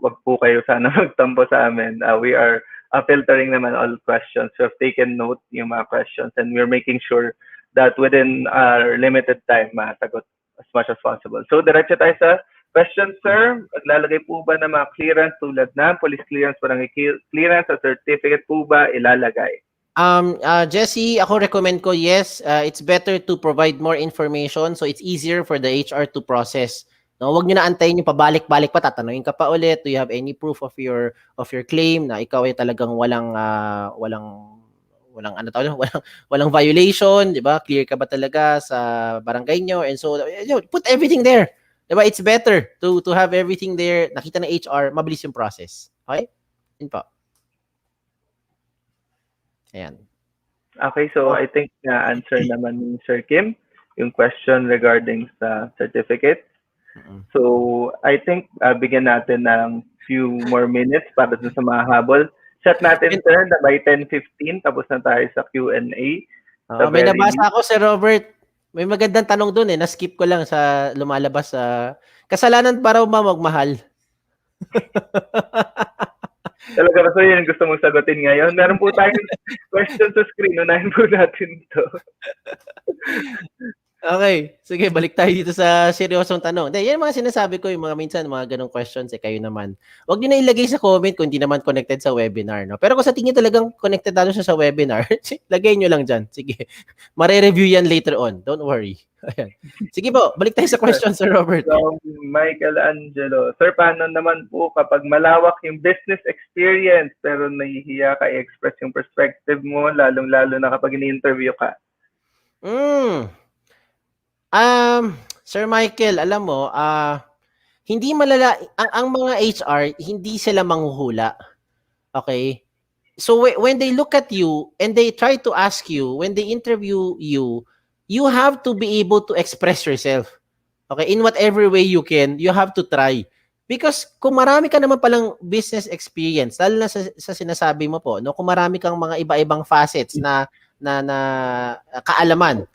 wag po kayo sana magtampo sa amin. We are filtering naman all questions. We have taken note yung mga questions and we're making sure that within our limited time, masagot as much as possible. So, diretso tayo sa question, sir. Maglalagay po ba ng mga clearance tulad na police clearance, barangay clearance, at certificate po ba ilalagay? Jesse, ako recommend ko, yes, it's better to provide more information so it's easier for the HR to process. No, wag niyo na antayin yung pabalik-balik pa, tatanungin ka pa ulit, do you have any proof of your claim na ikaw ay talagang walang ano tawag, walang violation, 'di ba? Clear ka ba talaga sa barangay nyo? And so put everything there. 'Di ba? It's better to have everything there. Nakita ng HR, mabilis yung process. Okay? Yun po. Ayan. Okay, so I think na-answer naman ni Sir Kim yung question regarding sa certificate. So, I think bigyan natin ng few more minutes para dun sa mga habol. Set natin, sir, na by 10:15, tapos na tayo sa Q&A. May nabasa ako, Sir Robert. May magandang tanong dun na-skip ko lang sa lumalabas sa kasalanan para magmahal. Talaga ba so yun ang gusto mong sagutin ngayon? Meron po tayong question sa screen. Unahin po natin to. Okay, sige balik tayo dito sa seryosong tanong. Hindi, yan yung mga sinasabi ko, yung mga minsan mga ganong questions kayo naman. Huwag niyo na ilagay sa comment kung hindi naman connected sa webinar, no? Pero kung sa tingin talagang connected lalo siya sa webinar, lagay niyo lang diyan. Sige. Mare-review yan later on. Don't worry. Ayan. Sige po, balik tayo sa question, Sir Robert. From Michael Angelo. Sir, paano naman po kapag malawak yung business experience pero nahihiya ka i-express yung perspective mo, lalong-lalo na kapag ini-interview ka? Sir Michael, alam mo, hindi malala ang mga HR, hindi sila manghuhula. Okay? So when they look at you and they try to ask you, when they interview you, you have to be able to express yourself. Okay? In whatever way you can, you have to try. Because kung marami ka naman palang business experience, lalo na sa sinasabi mo po, no, kung marami kang mga iba-ibang facets na kaalaman,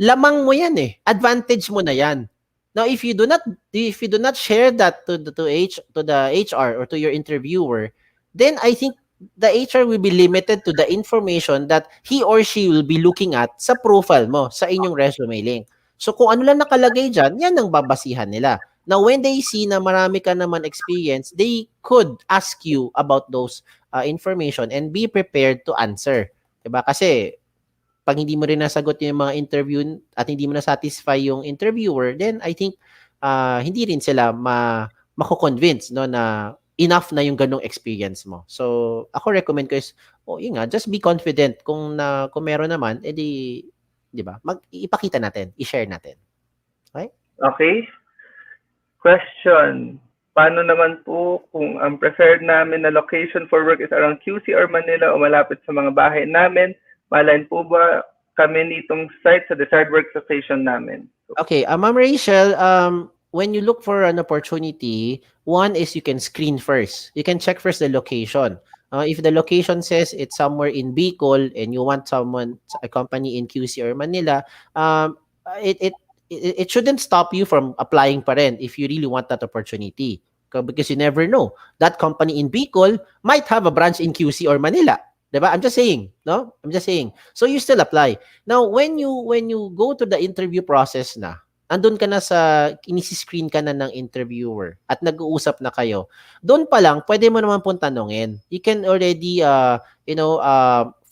lamang mo yan eh. Advantage mo na yan. Now, if you do not share that to the HR or to your interviewer, then I think the HR will be limited to the information that he or she will be looking at sa profile mo, sa inyong resume link. So kung ano lang nakalagay dyan, yan ang babasihan nila. Now, when they see na marami ka naman experience, they could ask you about those information and be prepared to answer. Diba? Kasi pag hindi mo rin nasagot yung mga interview at hindi mo na-satisfy yung interviewer, then I think hindi rin sila mako-convince no, na enough na yung ganong experience mo. So, ako recommend ko is, yun nga, just be confident kung meron naman, edi, di ba, ipakita natin, i-share natin. Okay? Okay. Question. Paano naman po kung ang preferred namin na location for work is around QC or Manila o malapit sa mga bahay namin? Malayan po ba kami nitong site sa desired work location namin? Okay, Ma'am Rachel, when you look for an opportunity, one is you can screen first. You can check first the location. If the location says it's somewhere in Bicol and you want a company in QC or Manila, it shouldn't stop you from applying pa rin if you really want that opportunity. Because you never know. That company in Bicol might have a branch in QC or Manila. Diba? I'm just saying, no? I'm just saying. So you still apply. Now, when you go to the interview process na, andun ka na inisi-screen ka na ng interviewer at nag-uusap na kayo, doon pa lang, pwede mo naman pong tanungin. You can already,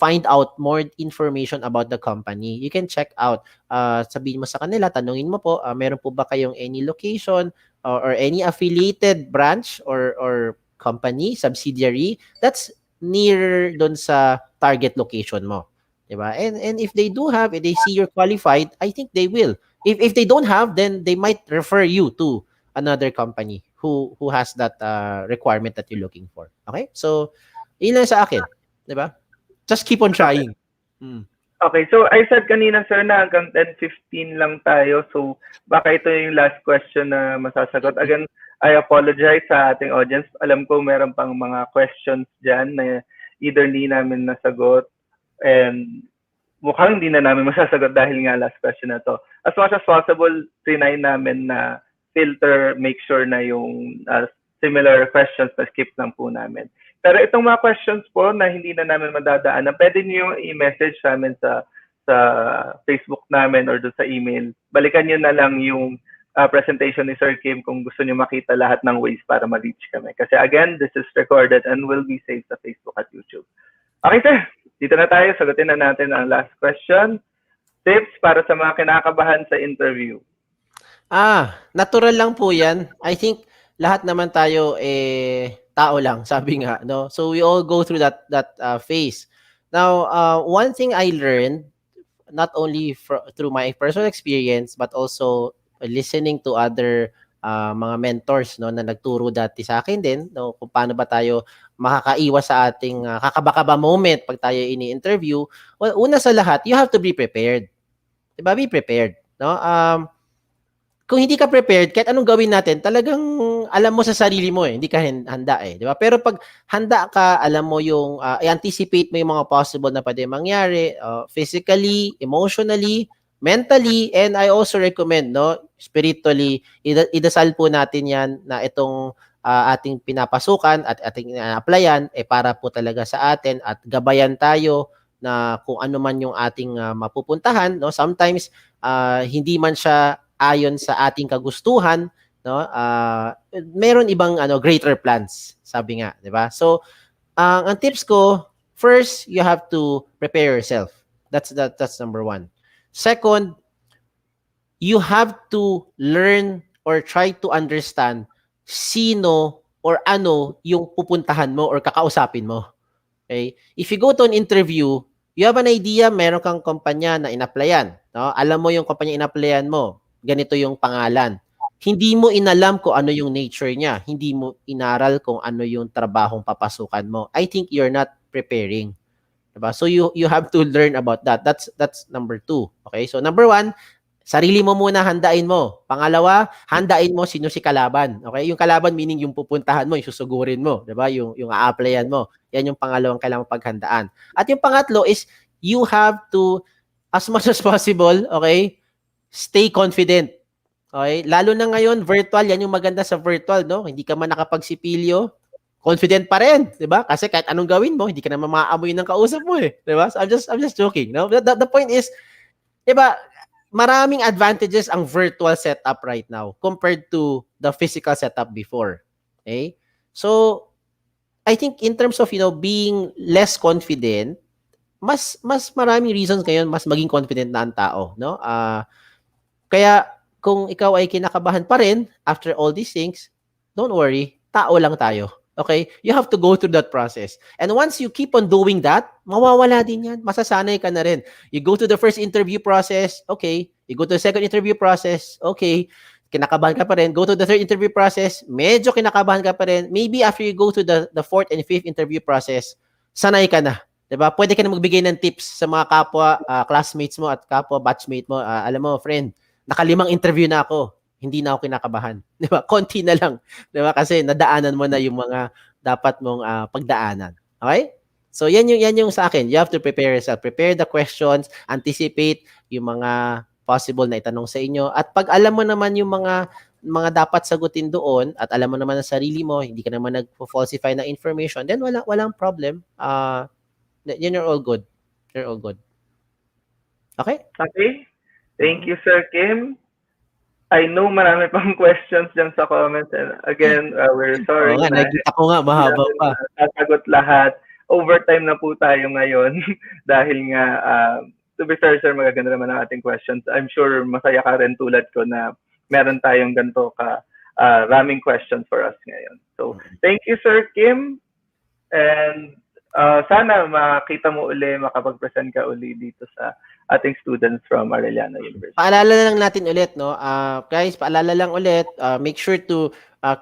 find out more information about the company. You can check out, sabihin mo sa kanila, tanungin mo po, meron po ba kayong any location or any affiliated branch or company, subsidiary, that's near doon sa target location mo. Diba? And if they do have, if they see you're qualified, I think they will. If they don't have, then they might refer you to another company who has that requirement that you're looking for. Okay? So, yun lang sa akin. Diba? Just keep on trying. Okay, so I said kanina sir na hanggang 10:15 lang tayo. So baka ito yung last question na masasagot. Again, I apologize sa ating audience. Alam ko meron pang mga questions dyan na either hindi namin nasagot and mukhang hindi na namin masasagot dahil nga last question na to. As much as possible, trinay namin na filter, make sure na yung similar questions na skip lang po namin. Pero itong mga questions po na hindi na namin madadaanan, pwede niyo i-message sa amin sa Facebook namin or doon sa email. Balikan niyo na lang yung presentation ni Sir Kim kung gusto niyo makita lahat ng ways para ma-reach kami. Kasi again, this is recorded and will be saved sa Facebook at YouTube. Okay sir, dito na tayo. Sagutin na natin ang last question. Tips para sa mga kinakabahan sa interview. Natural lang po yan. I think lahat naman tayo tao lang, sabi nga, no? So we all go through that phase. Now, one thing I learned, not only through my personal experience, but also listening to other mga mentors, no, na nagturo dati sa akin din, no, kung paano ba tayo makakaiwas sa ating kakaba-kaba moment pag tayo ini-interview. Well, una sa lahat, you have to be prepared. Diba? Be prepared, no? Kung hindi ka prepared, kahit anong gawin natin, talagang alam mo sa sarili mo hindi ka handa di ba? Pero pag handa ka, alam mo yung i-anticipate mo yung mga possible na pwede mangyari, physically, emotionally, mentally, and I also recommend, no, spiritually, idasal po natin yan na itong ating pinapasukan at ating ina-applyan para po talaga sa atin at gabayan tayo na kung ano man yung ating mapupuntahan, no? Sometimes hindi man siya ayon sa ating kagustuhan, no? Meron ibang greater plans, sabi nga, 'di ba? So, ang tips ko, first you have to prepare yourself. That's number one. Second, you have to learn or try to understand sino or ano yung pupuntahan mo or kakausapin mo. Okay? If you go to an interview, you have an idea, meron kang kumpanya na in-applyan. No? Alam mo yung kumpanya in-applyan mo. Ganito yung pangalan. Hindi mo inalam kung ano yung nature niya. Hindi mo inaral kung ano yung trabahong papasukan mo. I think you're not preparing. Diba? So you have to learn about that. That's number 2. Okay? So number 1, sarili mo muna, handain mo. Pangalawa, handain mo sino si kalaban. Okay? Yung kalaban meaning yung pupuntahan mo, yung susugurin mo, 'di ba? Yung a-applyan mo. Yan yung pangalawang kailangan paghandaan. At yung pangatlo is you have to, as much as possible, okay, stay confident. Okay? Lalo na ngayon, virtual, yan yung maganda sa virtual, no? Hindi ka man nakapagsipilyo, confident pa rin, 'di ba? Kasi kahit anong gawin mo, hindi ka naman maaamoy ng kausap mo, 'di ba? So I'm just joking, no? The point is, 'di ba, maraming advantages ang virtual setup right now compared to the physical setup before. Okay? So, I think in terms of, being less confident, mas maraming reasons ngayon mas maging confident na ang tao, no? Kaya kung ikaw ay kinakabahan pa rin after all these things, don't worry, tao lang tayo. Okay? You have to go through that process. And once you keep on doing that, mawawala din yan. Masasanay ka na rin. You go to the first interview process, okay. You go to the second interview process, okay. Kinakabahan ka pa rin. Go to the third interview process, medyo kinakabahan ka pa rin. Maybe after you go to the fourth and fifth interview process, sanay ka na. Diba? Pwede ka na magbigay ng tips sa mga kapwa, classmates mo at kapwa batchmate mo. Alam mo, friend, naka-5 interview na ako. Hindi na ako kinakabahan. 'Di ba? Konti na lang. 'Di ba? Kasi nadaanan mo na yung mga dapat mong pagdaanan. Okay? So yan yung sa akin. You have to prepare yourself. Prepare the questions, anticipate yung mga possible na itanong sa inyo, at pag alam mo naman yung mga dapat sagutin doon at alam mo naman ang sarili mo, hindi ka naman nagpo-falsify na information, then walang problem. Then you're all good. You're all good. Okay? Okay. Thank you, Sir Kim. I know marami pang questions dyan sa comments. And again, we're sorry Oo nga, na nakikita ko nga, mahaba hindi pa. namin nasasagot lahat. Overtime na po tayo ngayon dahil nga, to be fair, sir, magaganda naman ang ating questions. I'm sure masaya ka rin tulad ko na meron tayong ganito raming questions for us ngayon. So, thank you, Sir Kim. And sana makita mo uli, makapag-present ka uli dito sa ating students from Arellano University. Paalala lang natin ulit, no? Guys, paalala lang ulit, make sure to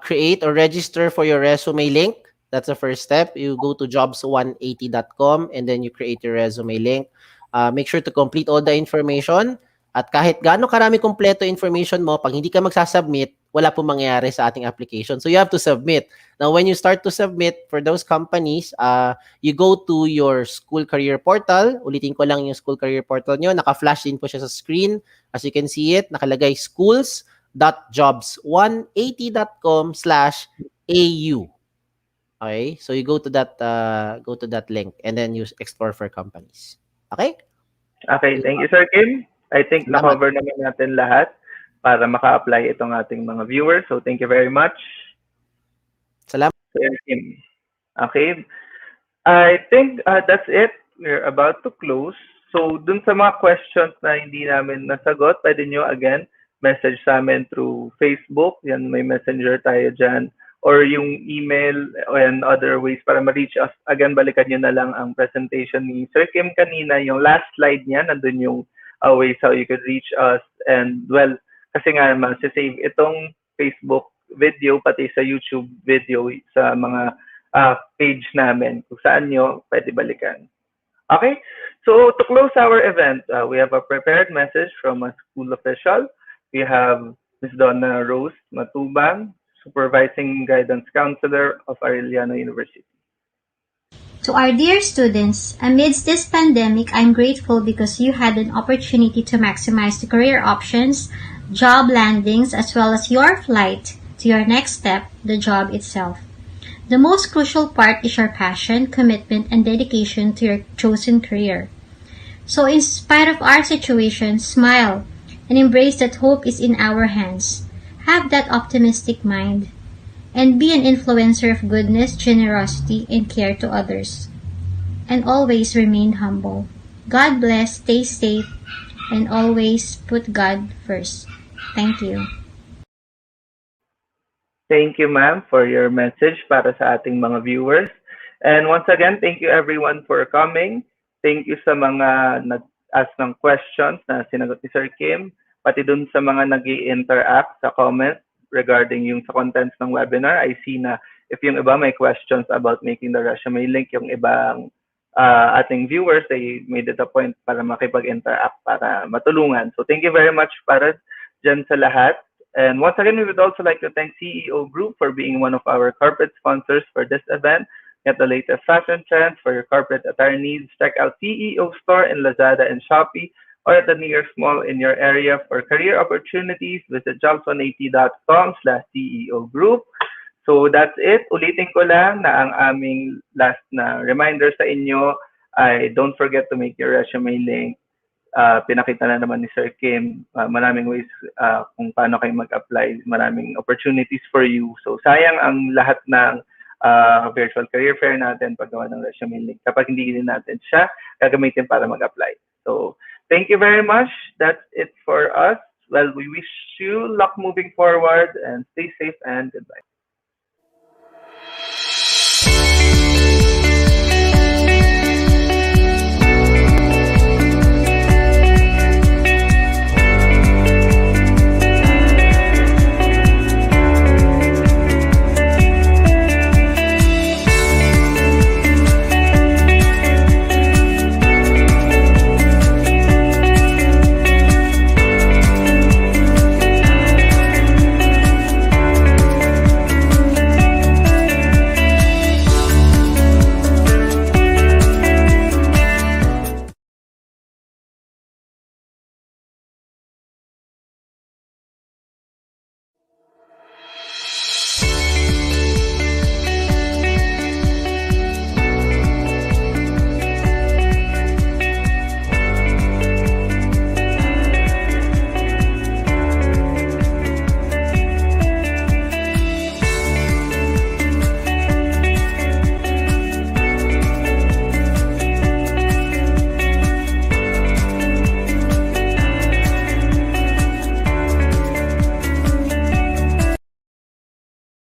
create or register for your resume link. That's the first step. You go to jobs180.com and then you create your resume link. Make sure to complete all the information. At kahit gaano karami kumpleto information mo, pag hindi ka magsasubmit, wala pong mangyayari sa ating application. So you have to submit. Now, when you start to submit for those companies, you go to your school career portal. Ulitin ko lang yung school career portal nyo. Naka-flash din po siya sa screen. As you can see it, nakalagay schools.jobs180.com/AU. Okay? So you go to that link and then you explore for companies. Okay? Okay, thank you, Sir Kim. I think Salamat. na-cover naman natin lahat para maka-apply itong ating mga viewers. So, thank you very much, Salamat. Sir Kim. Okay. I think that's it. We're about to close. So, dun sa mga questions na hindi namin nasagot, pwede nyo again message sa amin through Facebook. Yan, may messenger tayo dyan. Or yung email and other ways para ma-reach us. Again, balikan nyo na lang ang presentation ni Sir Kim kanina. Yung last slide niya, nandun yung ways how you could reach us. And well, kasi nga save itong Facebook video pati sa YouTube video sa mga page namin kung saan nyo pwede balikan. Okay, so to close our event, we have a prepared message from a school official. We have Ms. Donna Rose Matubang, Supervising Guidance Counselor of Arellano University. To our dear students, amidst this pandemic, I'm grateful because you had an opportunity to maximize the career options, job landings, as well as your flight to your next step, the job itself. The most crucial part is your passion, commitment, and dedication to your chosen career. So, in spite of our situation, smile and embrace that hope is in our hands. Have that optimistic mind and be an influencer of goodness, generosity, and care to others. And always remain humble. God bless, stay safe, and always put God first. Thank you. Thank you, ma'am, for your message para sa ating mga viewers. And once again, thank you everyone for coming. Thank you sa mga nag-ask ng questions na sinagot ni Sir Kim, pati dun sa mga nag interact sa comments regarding yung sa contents ng webinar. I see na if yung iba may questions about making the resume link, yung ibang ating viewers, they made it a point para makipag-interact, para matulungan. So thank you very much para dyan sa lahat. And once again, we would also like to thank CEO Group for being one of our corporate sponsors for this event. Get the latest fashion trends for your corporate attire needs. Check out CEO Store in Lazada and Shopee or at the nearest mall in your area. For career opportunities, visit jobs180.com/CEO Group. So that's it. Ulitin ko lang na ang aming last na reminder sa inyo ay don't forget to make your resume link. Pinakita na naman ni Sir Kim, maraming ways kung paano kayo mag-apply, maraming opportunities for you. So sayang ang lahat ng virtual career fair natin paggawa ng resume link kapag hindi din natin siya gagamitin para mag-apply. So thank you very much. That's it for us. Well, we wish you luck moving forward and stay safe and goodbye.